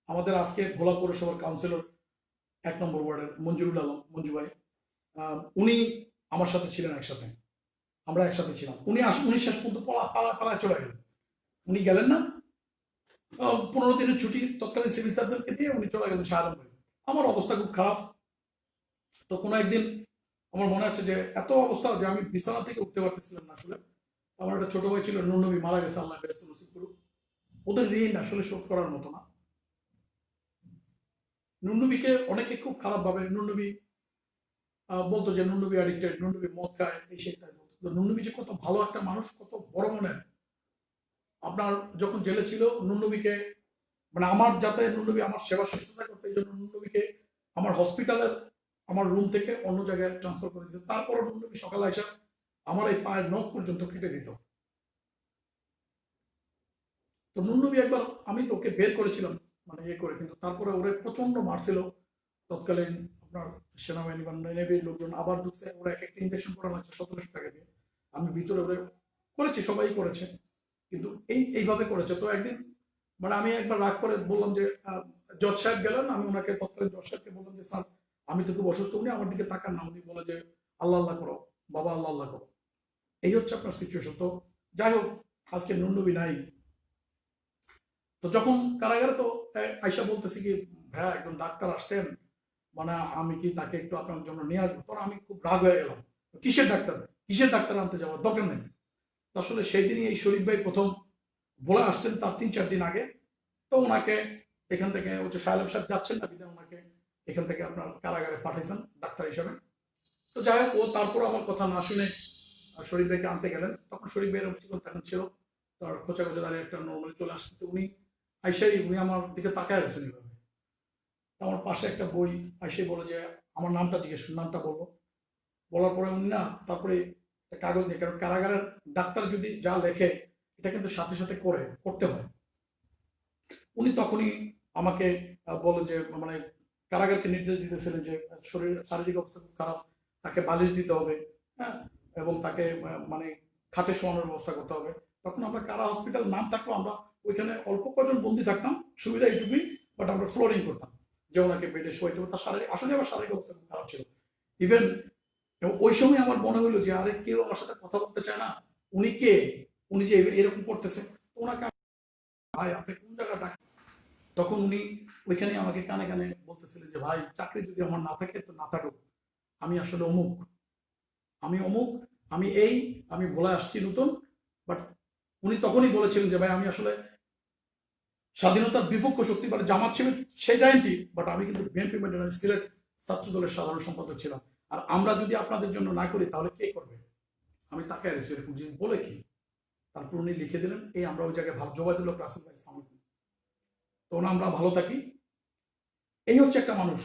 আমাদের আজকে ভোলা পৌরসভার কাউন্সিলর 1 নম্বর ওয়ার্ডের মঞ্জুরুল আলম, মঞ্জু ভাই, উনি আমার সাথে ছিলেন, আমরা একসাথে ছিলাম। উনি শেষ পর্যন্ত পালা চলে গেলেন। উনি গেলেন না, 15 দিনের ছুটি তৎকালীন সিভিল সার্জনকে দিয়ে উনি চলে গেলেন শাহ আলম ভাই। আমার অবস্থা খুব খারাপ। তো কোনো একদিন আমার মনে আছে যে এত অবস্থা যে আমি বিছানা থেকে উঠতে পারতেছিলাম না। আসলে আমার একটা ছোট ভাই ছিল, নুননবী, মারা গেছে, আল্লাহ ব্যস্ত নসিব করুক। ওদের ঋণ আসলে শোধ করার মতো না। নুননবীকে অনেকে খুব খারাপ ভাবে, নুননবী বলতো যে নুননবী অ্যাডিক্টেড, নুননবী মদ খায়, এই সেই তাই বলতো। নুননবী যে কত ভালো একটা মানুষ, কত বড় মনের। আপনার যখন জেলে ছিল, নুননবীকে মানে আমার যাতে নুননবী আমার সেবা শুশ্রূষা করতে, এই জন্য নুননবীকে আমার হসপিটালের আমার রুম থেকে অন্য জায়গায় ট্রান্সফার করে দিয়েছে। তারপরে নুননবী সকালে এসে আমার এই পায়ের নখ পর্যন্ত কেটে দিত। তো নুননবী একবার, আমি তো ওকে বের করেছিলাম মানে করে, কিন্তু তারপরে ওরে প্রচন্ড মারছিল তৎকালীন আপনার সেনাবাহিনী বা নেভির লোকজন। আবার ঢুকছে, ওরা এক একটা ইঞ্জেকশন করানো হচ্ছে 1700 টাকা দিয়ে। আমি ভিতরে ওরে করেছি, সবাই করেছে, কিন্তু এইভাবে করেছে। তো একদিন মানে আমি একবার রাগ করে বললাম যে জজ সাহেব গেলেন, আমি ওনাকে তৎকালীন জজ সাহেবকে বললাম যে স্যার আমি তো খুব অসুস্থ। উনি আমার দিকে তাকান না, উনি বলে যে আল্লাহ আল্লাহ করো বাবা, আল্লাহ আল্লাহ করো। এই হচ্ছে আপনার সিচুয়েশন। তো যাই হোক, আজকে নুননবী নাই। তো যখন কারাগারে, তো আয়সা বলতেছি কি ভাইয়া একজন ডাক্তার আসছেন, মানে আমি কি তাকে একটু আপনার জন্য নিয়ে আসবো? তখন আমি খুব রাগ হয়ে গেলাম। কিসের ডাক্তার আনতে যাওয়ার দরকার নেই। আসলে সেই দিনই এই শরীফ ভাই প্রথম বলে আসছেন, তার 3-4 দিন আগে। তো ওনাকে এখান থেকে হচ্ছে শাহ আলম সাহেব যাচ্ছেন না, বিধায় ওনাকে এখান থেকে আপনার কারাগারে পাঠাইছেন ডাক্তার হিসাবে। তো যাই হোক, ও তারপর আমার কথা না শুনে শরীফ ভাইকে আনতে গেলেন। তখন শরীফ ভাইয়ের তখন ছিল তার খোঁচা দাঁড়িয়ে একটা নর্মালি চলে আসছে। তো উনি উনি আমার দিকে তাকায় আছেন এইভাবে। আমার পাশে একটা বই আইসাই বলে যে আমার নামটা নামটা বললো। বলার পরে উনি না, তারপরে কাগজ দিয়ে, কারণ কারাগারের ডাক্তার যদি যা লেখে এটা কিন্তু সাথে সাথে করতে হয়। উনি তখনই আমাকে বলে যে মানে কারাগারকে নির্দেশ দিতেছিলেন যে শারীরিক অবস্থা খুব খারাপ, তাকে বালিশ দিতে হবে, হ্যাঁ, এবং তাকে মানে খাটে শোয়ানোর ব্যবস্থা করতে হবে। তখন আমরা কারা হসপিটাল নাম থাকলো, আমরা ওইখানে অল্প কজন বন্দি থাকতাম, সুবিধা এইটুকুই, বাট আমরা ফ্লোরিং করতাম যে ওনাকে বেডে শোয়াইতে হবে। তার শারীরিক অবস্থা খুব খারাপ ছিল। ইভেন ওই সময় আমার মনে হইলো যে আরে কেউ আমার সাথে কথা বলতে চায় না, উনি যে এরকম করতেছে, ওনাকে ভাই আপনি কোন জায়গাটা, তখন উনি ওইখানে আমাকে কানে কানে বলতেছিলেন যে ভাই চাকরি যদি আমার না থাকে তো না থাকুক, আমি আসলে অমুক, আমি অমুক, আমি এই, আমি বলে আসছি নতুন। বাট উনি তখনই বলেছিলেন যে ভাই আমি আসলে স্বাধীনতার বিপক্ষ শক্তি মানে জামাত শিবির সেটাই ঠিক, বাট আমি কিন্তু বিএনপি সিলেট ছাত্র দলের সাধারণ সম্পাদক ছিলাম, আর আমরা যদি আপনাদের জন্য না করি তাহলে কে করবে। আমি তাকে আসছি এরকম যে বলে কি, তারপর উনি লিখে দিলেন এই আমরা ওই জায়গায় ভাব জবাইদুল্লাহ রাসেল ভাই সালাম, তখন আমরা ভালো থাকি। এই হচ্ছে একটা মানুষ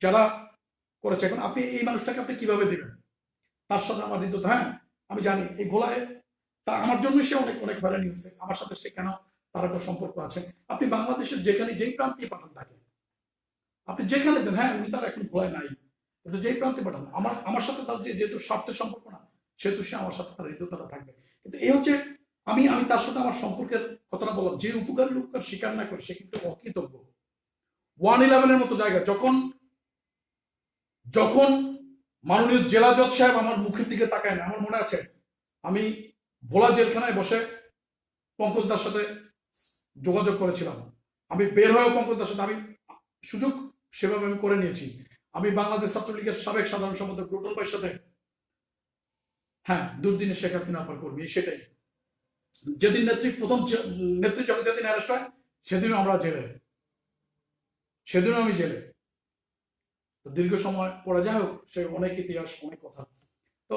যারা করেছে। এখন আপনি এই মানুষটাকে আপনি কিভাবে দিবেন, তার সাথে আমার হৃদয়, হ্যাঁ আমি জানি এই গোলায় তা আমার জন্য সে অনেক অনেক হয়রানি হয়েছে, আমার সাথে সে কেন তার একটা সম্পর্ক আছে। আপনি বাংলাদেশের যেখানে যেই প্রান্তে পাঠান তাকে, আপনি যেখানে দেন, হ্যাঁ উনি তার এখন ভোলায় নাই, কিন্তু যেই প্রান্তে পাঠান আমার আমার সাথে তার যেহেতু স্বার্থের সম্পর্ক না, সেহেতু সে আমার সাথে তার হৃদয়তা থাকবে। কিন্তু এই হচ্ছে আমি তার সাথে আমার সম্পর্কের কথাটা বললাম, যে উপকারের উপকার স্বীকার না করে সে কিন্তু অকৃতজ্ঞ। 111-এর মতো জায়গা, যখন যখন মাননীয় জেলা জজ সাহেব আমার মুখের দিকে তাকায় না, আমার মনে আছে আমি ভোলা জেলখানায় বসে পঙ্কজ দার সাথে যোগাযোগ করেছিলাম, আমি বের হয়েও পঙ্কজ দার সাথে আমি সুযোগ সেভাবে আমি করে নিয়েছি। আমি বাংলাদেশ ছাত্রলীগের সাবেক সাধারণ সম্পাদক রুটন ভাইয়ের সাথে, হ্যাঁ দুর্দিনে শেখ হাসিনা আপনার কর্মী, সেটাই যেদিন নেত্রী যখন যেদিন অ্যারেস্ট হয় সেদিনও আমরা জেলে, সেদিনও আমি জেলে। তো দীর্ঘ সময় পরে যাই হোক, সে অনেক ইতিহাস অনেক কথা। তো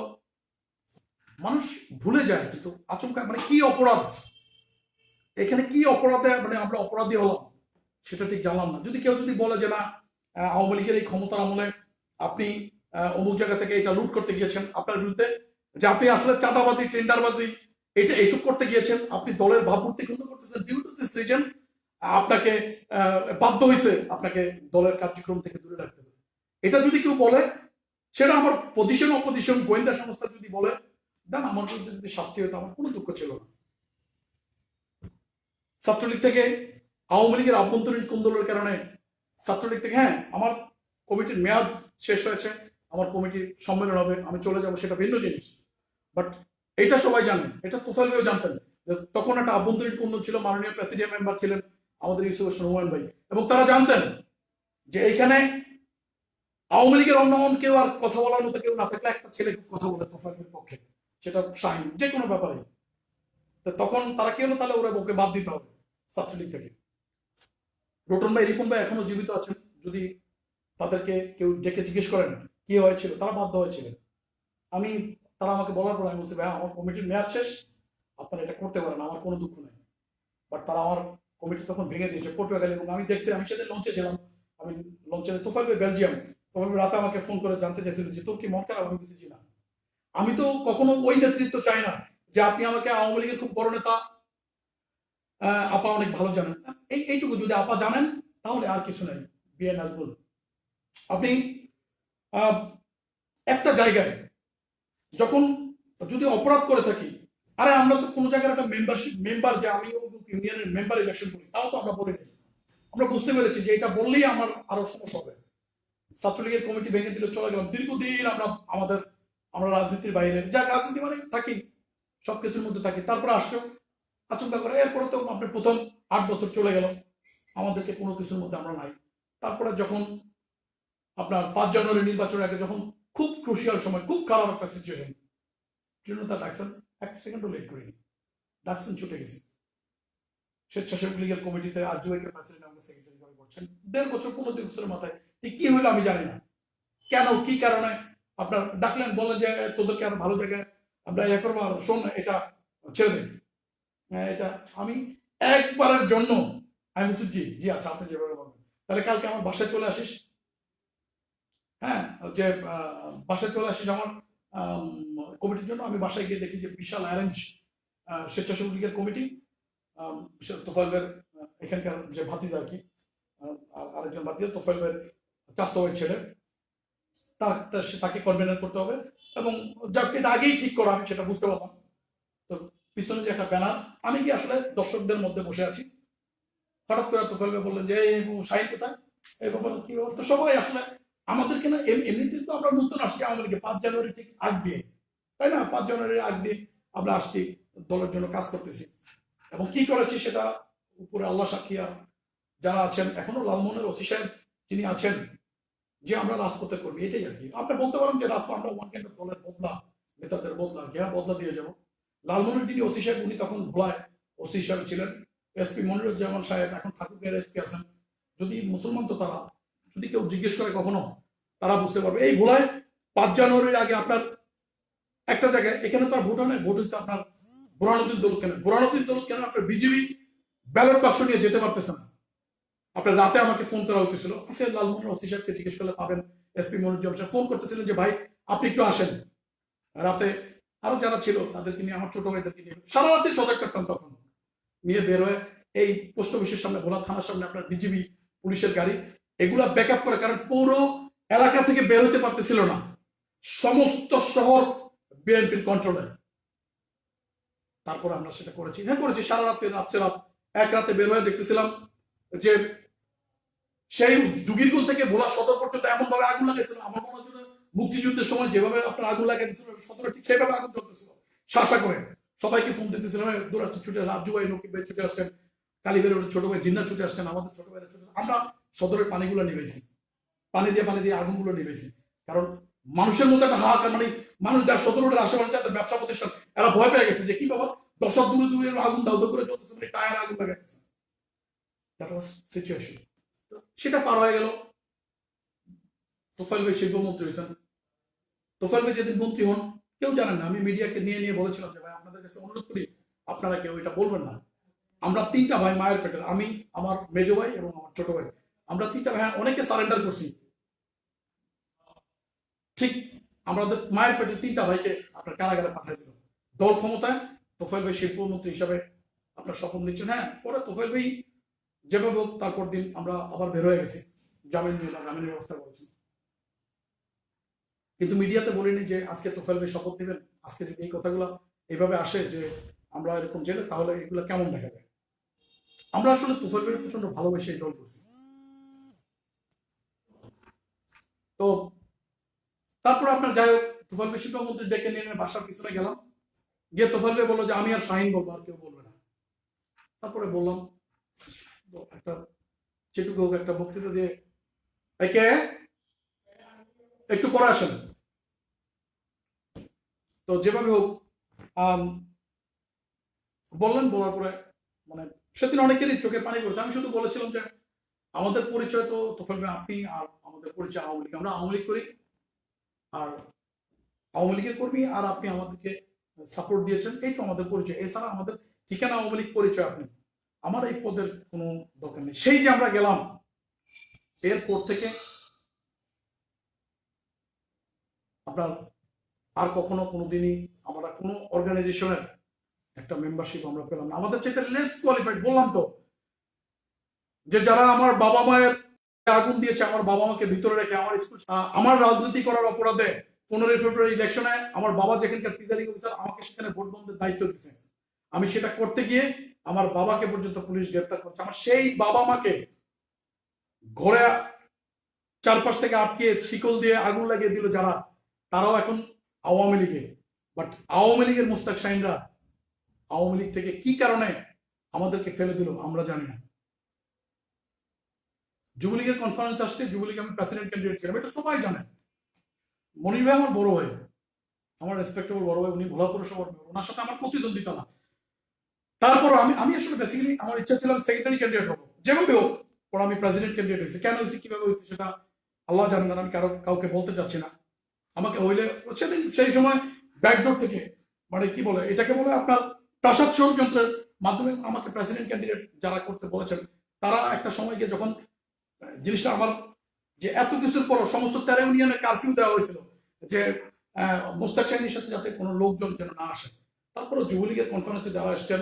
মানুষ ভুলে যায়, কিন্তু আচমকা মানে কি অপরাধ, এখানে কি অপরাধে মানে আমরা অপরাধী হলাম সেটা ঠিক জানলাম না। যদি কেউ যদি বলে যে না আওয়ামী লীগের এই ক্ষমতার আমলে আপনি অমুক জায়গা থেকে এটা লুট করতে গিয়েছেন, আপনার বিরুদ্ধে যে আপনি আসলে চাঁদাবাজি টেন্ডারবাজি এটা এইসব করতে গিয়েছেন, আপনি দলের ভাবমূর্তি ক্ষুণ্ণ করতেছেন, ডিউ টু দিস রিজন আপনাকে বাধ্য হয়েছে আপনাকে দলের কার্যক্রম থেকে দূরে রাখতে হবে, এটা যদি কেউ বলে, সেটা আমার পজিশন অপোজিশন গোয়েন্দা সংস্থা যদি বলে দেন, আমার বিরুদ্ধে যদি শাস্তি হতো আমার কোনো দুঃখ ছিল না। ছাত্রলীগ থেকে আওয়ামী লীগের আভ্যন্তরীণ কোন্দলের কারণে ছাত্রলীগ থেকে, হ্যাঁ আমার কমিটির মেয়াদ শেষ হয়েছে, আমার কমিটির সম্মেলন হবে, আমি চলে যাব, সেটা ভিন্ন জিনিস। বাট এটা সবাই জানেন, এটা তোফাইল ভাইও জানতেন যে তখন একটা আভ্যন্তরীণ কোন্দল ছিল, মাননীয় প্রেসিডিয়াম মেম্বার ছিলেন আমাদের ইউসুফ হোসেন হুমায়ুন ভাই, এবং তারা জানতেন যে এইখানে আওয়ামী লীগের অন্য কেউ আর কথা বলার মতো কেউ না থাকলে একটা ছেলে কথা বলে তোফাইলের পক্ষে, সেটা শাহিন যে কোনো ব্যাপারে, তখন তারা কি হলো, তাহলে ওরা ওকে বাদ দিতে হবে ছাত্রলীগ থেকে। রোটন ভাই রিপন ভাই এখনো জীবিত আছেন, যদি তাদেরকে কেউ ডেকে জিজ্ঞেস করেন কি হয়েছিল, তারা বাধ্য হয়েছিলেন। তারা আমাকে বলার পর আমি বলছি ভাই আমার কমিটির মেয়াদ শেষ, আপনারা এটা করতে পারেন, আমার কোনো দুঃখ নেই। বাট তারা আমার কমিটি তখন ভেঙে দিয়েছে পটুয়াখালী, এবং আমি দেখছি, আমি সেদিন লঞ্চে ছিলাম, আমি লঞ্চে তোফাইল ভাই বেলজিয়াম, তোফাইল রাতে আমাকে ফোন করে জানতে চাইছিল যে তোর কি মন খারাপ, আমি কিছু না। আমি তো কখনো ওই নেতৃত্ব চাই না যে আপনি আমাকে আওয়ামী লীগের খুব বড় নেতা আপা অনেক ভালো জানেন, এইটুকু যদি আপা জানেন তাহলে আর কিছু নেই। বিএ নাজবুল, আপনি একটা জায়গায় যখন যদি অপরাধ করে থাকি, আরে আমরা তো কোনো জায়গার একটা মেম্বার যে আমি ইউনিয়নের মেম্বার ইলেকশন করি, তাও তো আমরা বলিনি, আমরা বুঝতে পেরেছি যে এটা বললেই আমার আরো সমস্যা হবে। ছাত্রলীগের কমিটি ভেঙে দিলে চলে গেলাম, দীর্ঘদিন আমরা রাজনীতির বাইরে, যা রাজনীতি মানে থাকি, সবকিছুর মধ্যে থাকি, তারপরে আসলো আচমকা করে, এরপরে তো আপনার প্রথম 8 বছর চলে গেল, আমাদেরকে কোনো কিছুর মধ্যে আমরা নাই। তারপরে যখন আপনার 5 জানুয়ারি নির্বাচনের আগে, যখন খুব ক্রুশিয়াল সময়, খুব খারাপ একটা সিচুয়েশন, জনতা ডাকছেন, 1 সেকেন্ডও লেট করিনি, ডাকছেন ছুটে গেছি। স্বেচ্ছাসেবক লীগের কমিটিতে আর জুয়েলকে প্রেসিডেন্ট আমাকে সেক্রেটারি করে করছেন, 1.5 বছর 15 বছরের মাথায় ঠিক কি হইলো আমি জানি না, কেন কি কারণে আপনার ডাকলেন, বললেন যে তোদেরকে আর ভালো জায়গায় আমরা ইয়ে করবো, আর শোন এটা ছেড়ে দেন, এটা আমি একবারের জন্য আমি বলছি জি জি আচ্ছা আপনি যেভাবে বলবেন, তাহলে কালকে আমার বাসায় চলে আসিস, হ্যাঁ যে বাসায় চলে আসিস আমার কমিটির জন্য। আমি বাসায় গিয়ে দেখি যে বিশাল অ্যারেঞ্জ স্বেচ্ছাসেবক লীগের কমিটি, তোফাইলের এখানকার যে ভাতিজা আর কি, আরেকজন ভাতিজা তোফাইলের চাস্তবের ছেলে, তাকে কনভেনার করতে হবে, এবং যাকে এটা আগেই ঠিক করা, আমি সেটা বুঝতে পারলাম। তো পিছনে যে একটা ব্যানার, আমি কি আসলে দর্শকদের মধ্যে বসে আছি, হঠাৎ করে তোফাইল ভাই বললেন যে এই শাহিন কোথায়, এই ব্যাপারে কি ব্যবস্থা, সবাই আসলে আমাদেরকে না, এমনিতেই তো আমরা নতুন আসছি আওয়ামী লীগে 5 জানুয়ারি ঠিক আগ দিয়ে, তাই না, 5 জানুয়ারির আগ দিয়ে আমরা আসছি, দলের জন্য কাজ করতেছি, এবং কি করেছি সেটা উপরে আল্লাহ সাক্ষী আর যারা আছেন এখনো লালমোহনের ওসি সাহেব যিনি আছেন যে আমরা রাজপথে করবি, এটাই আর কি। আপনি বলতে পারেন যে রাজপথ আমরা ওয়ান ক্যান্ড দলের বদলা, নেতাদের বদলা, হ্যাঁ বদলা দিয়ে যাবো। লালমোহনের যিনি ওসি সাহেব উনি তখন ভোলায় ওসি হিসাবে ছিলেন। এসপি মনিরুজ্জামান সাহেব এখন ঠাকুরের এসপি আছেন। যদি মুসলমান তো তারা, যদি কেউ জিজ্ঞেস করে কখনো তারা বুঝতে পারবে। এই ভোলায় 5 জানুয়ারির আগে আপনার একটা জায়গায়, এখানে তো আর ভোট হয় না, ভোট হচ্ছে আপনার বুরহানুদ্দিন দৌলত। বুরহানুদ্দিন দৌলত কেন আপনার বিজেপি ব্যালট বাক্স নিয়ে যেতে পারতেছে না। আপনার রাতে আমাকে ফোন করা হতেছিল, লালমোহন ওসি সাহেবকে জিজ্ঞেস করলে পাবেন। এসপি মনিরুজ্জামান সাহেব ফোন করতেছিলেন যে ভাই আপনি একটু আসেন রাতে। আরো যারা ছিল তাদেরকে নিয়ে, আমার ছোট ভাইদেরকে নিয়ে সারা রাতে সজাগ থাকতাম তখন, নিয়ে বের হয়ে এই পোস্ট অফিসের সামনে, ভোলা থানার সামনে আপনার বিজিবি পুলিশের গাড়ি এগুলা ব্যাক আপ করে, কারণ পৌর এলাকা থেকে বের হতে পারতেছিল না। সমস্ত শহর বিএনপির কন্ট্রোলে। তারপর আমরা সেটা করেছি, হ্যাঁ করেছি। সারা রাতে রাত এক রাতে বের হয়ে দেখতেছিলাম যে সেই যুগিরগুল থেকে ভোলা সদর পর্যন্ত এমন ভাবে আগুন লাগাইছিল, আমার মনে হয় মুক্তিযুদ্ধের সময় যেভাবে আপনার আগুন লাগাইছিল সদরে ঠিক সেভাবে আগুন জ্বলতেছিল শাসা করে। সবাইকে ফোন দিতেছিলাম, দৌড়াচ্ছে ছুটে, রাজু ভাই নকিব ভাই ছুটে আসছেন, কালীবের ছোট ভাই জিন্না ছুটে আসছেন, আমাদের ছোট ভাইরা ছুটে। আমরা সদরের পানিগুলো নিবেছি, পানি দিয়ে আগুনগুলো নিবেছি। কারণ মানুষের মধ্যে একটা হাহাকার, মানে মানুষ যার সদরের আশেপাশে যাদের ব্যবসা প্রতিষ্ঠান এরা ভয় পেয়ে গেছে যে কি বাবা 10 হাত দূরে আগুন দাউ করে চলতেছে, মানে টায়ার আগুন লাগাইতেছে। That was situation. সেটা পার হয়ে গেল। তোফায়েল ভাই শিল্পমন্ত্রী হয়েছেন। তোফায়েল ভাই যেদিন মন্ত্রী হন কেউ জানেন না, আমি মিডিয়াকে নিয়ে বলেছিলাম যে ভাই আপনাদের কাছে অনুরোধ করি আপনারা কেউ এটা বলবেন না। আমরা 3টা ভাই মায়ের পেটের, আমি, আমার মেজো ভাই এবং আমার ছোট ভাই, আমরা 3টা ভাই অনেকে সারেন্ডার করছি। ঠিক আমাদের মায়ের পেটে 3টা ভাইকে আপনার কারাগারে পাঠিয়ে দিল দল ক্ষমতায়। তোফায়েল ভাই শিল্পমন্ত্রী হিসাবে আপনার শপথ নিচ্ছেন। হ্যাঁ, পরে তোফায়েল ভাই যেভাবে হোক তারপর দিন আমরা আবার বের হয়ে গেছি, জামিনের ব্যবস্থা করেছি। কিন্তু মিডিয়াতে বলিনি যে আজকে তোফায়েল ভাই শপথ নেবেন। আজকে যদি এই কথাগুলো এইভাবে আসে যে আমরা এরকম জেলে, তাহলে এগুলো কেমন দেখা যায়। আমরা আসলে তোফায়েল ভাই প্রচন্ড ভালোবেসে এই দল করছি। তো তারপর আপনার যাই হোক, তোফায়েল ভাই শিল্পমন্ত্রী ডেকে নিয়ে বাসার পিছনে গেলাম, গিয়ে তোফায়েল ভাই বললো যে আমি আর শাহিন বলবো, আর কেউ বলবে না। তারপরে বললাম একটা যেটুকু হোক একটা বক্তৃতা দিয়ে, একে একটু পরে আসেন। তো যেভাবে হোক বললেন, বলার পরে মানে সেদিন অনেকেরই চোখে পানি পড়েছে। আমি শুধু বলেছিলাম যে আমাদের পরিচয় তো তোফায়েল ভাই আপনি আর আমাদের পরিচয় আওয়ামী লীগ, আমরা আওয়ামী লীগ করি আর আওয়ামী লীগের কর্মী, আর আপনি আমাদেরকে সাপোর্ট দিয়েছেন, এই তো আমাদের পরিচয়। এছাড়া আমাদের ঠিকানা আওয়ামী লীগ, পরিচয় আপনি, আমার এই পদের কোনো দরকার নেই। সেই যে আমরা গেলাম, এরপর থেকে আপনার আর কখনো কোনোদিনই আমরা কোনো অর্গানাইজেশনের একটা মেম্বারশিপ আমরা পেলাম না। আমাদের চাইতে লেস কোয়ালিফাইড। বললাম তো যে যারা আমার বাবা মায়ের আগুন দিয়েছে, আমার বাবা মাকে ভিতরে রেখে আমার স্কুল, আমার রাজনীতি করার অপরাধে 15 ফেব্রুয়ারি ইলেকশনে আমার বাবা যেখানকার প্রিজাইডিং অফিসার আমাকে সেখানে ভোট বন্ধের দায়িত্ব দিচ্ছে। আমি সেটা করতে গিয়ে আমার বাবাকে পর্যন্ত পুলিশ গ্রেপ্তার করছে। আমার সেই বাবা মাকে ঘরে চারপাশ থেকে আটকে শিকল দিয়ে আগুন লাগিয়ে দিল যারা, তারাও এখন আওয়ামী লীগে। বাট আওয়ামী লীগের মুস্তাক শাহিনরা আওয়ামী লীগ থেকে কি কারণে আমাদেরকে ফেলে দিল আমরা জানি না। যুবলীগের কনফারেন্স আসছে, যুবলীগ আমি প্রেসিডেন্ট ক্যান্ডিডেট ছিলাম, এটা সবাই জানে। মনির ভাই আমার বড় ভাই, আমার রেসপেক্টেবল বড় ভাই, উনি ভোলা পৌরসভার মেয়র, ওনার সাথে আমার প্রতিদ্বন্দ্বিতা না। তারপর আমি আসলে বেসিক্যালি আমার ইচ্ছা ছিল সেক্রেটারি ক্যান্ডিডেট হবো, যেভাবে হোক। পরে আমি প্রেসিডেন্ট ক্যান্ডিডেট হয়েছি। কেন হয়েছি, কিভাবে হয়েছি সেটা আল্লাহ জানেন, আমি কাউকে বলতে চাচ্ছি না। আমাকে হইলে সেদিন সেই সময় ব্যাকডোর থেকে, মানে কি বলে এটাকে, বলে আপনার প্রাসাদ ষড়যন্ত্রের মাধ্যমে আমাকে প্রেসিডেন্ট ক্যান্ডিডেট যারা করতে বলেছেন, তারা একটা সময় গিয়ে যখন জিনিসটা আমার, যে এত কিছুর পর সমস্ত 13 ইউনিয়নে কারফিউ দেওয়া হয়েছিল যে মোস্তাক শাহিনীর সাথে যাতে কোনো লোকজন যেন না আসে। তারপরে যুবলীগের কনফারেন্সে যারা এসছেন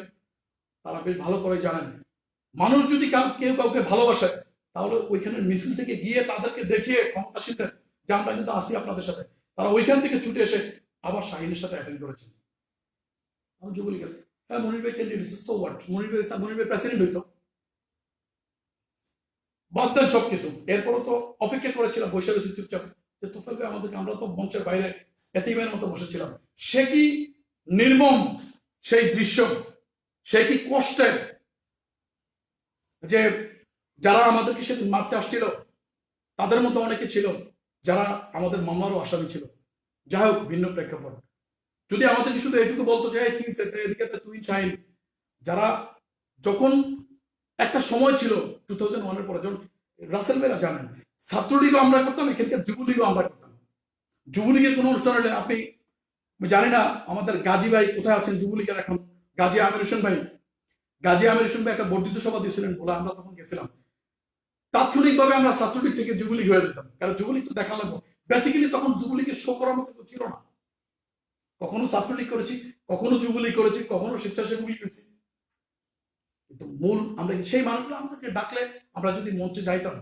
তারা বেশ ভালো করে জানেন, মানুষ যদি কেউ কাউকে ভালোবাসে তাহলে ওইখানে মিছিল থেকে গিয়ে তাদেরকে দেখিয়ে ক্ষমতাসীনদের যে আমরা কিন্তু আসি আপনাদের সাথে, তারা ওইখান থেকে ছুটে এসে আবার শাহিনের সাথে অ্যাটেন্ড করেছেন। আমি যুবলীগের, হ্যাঁ মনির ভাই ক্যান্ডিডেট, সো হোয়াট, মনির ভাই প্রেসিডেন্ট হইতো, বাদ দেন সবকিছু। এরপরও তো অপেক্ষা করেছিলাম, বসে রয়েছি চুপচাপ, যে তোফায়েল ভাই আমাদেরকে, আমরা তো মঞ্চের বাইরে এতিমের মতো বসেছিলাম। সে কি নির্মম সেই দৃশ্য, সে কি কষ্টের, যে যারা আমাদেরকে সেদিন মারতে আসছিল তাদের মধ্যে অনেকে ছিল যারা আমাদের মামলারও আসামি ছিল। যাই হোক, ভিন্ন প্রেক্ষাপট। যদি আমাদেরকে শুধু এটুকু বলতো যে কি এদিকে তুই চাইল, যারা যখন একটা সময় ছিল 2001-এর পরে, যখন রাসেল ভাইরা জানেন ছাত্রলীগও আমরা করতাম, এখানকার যুবলীগও আমরা করতাম। যুবলীগের কোনো অনুষ্ঠান হলে আপনি, আমি জানি না আমাদের গাজী ভাই কোথায় আছেন যুবলীগের এখন, গাজী আমির হোসেন ভাই, গাজী আমির হোসেন ভাই একটা বর্ধিত সভা দিয়েছিলেন বলে আমরা তখন গেছিলাম। তাৎক্ষণিকভাবে আমরা ছাত্রলীগ থেকে যুবলীগ হয়ে যেতাম, কারণ যুবলীগ তো দেখা লাগবো। বেসিক্যালি তখন যুবলীগের শো করার মতো ছিল না। কখনো ছাত্রলীগ করেছি, কখনো যুবলীগ করেছি, কখনো স্বেচ্ছাসেবক করেছি, কিন্তু মূল আমরা সেই মানুষগুলো আমাদেরকে ডাকলে আমরা যদি মঞ্চে যাইতাম,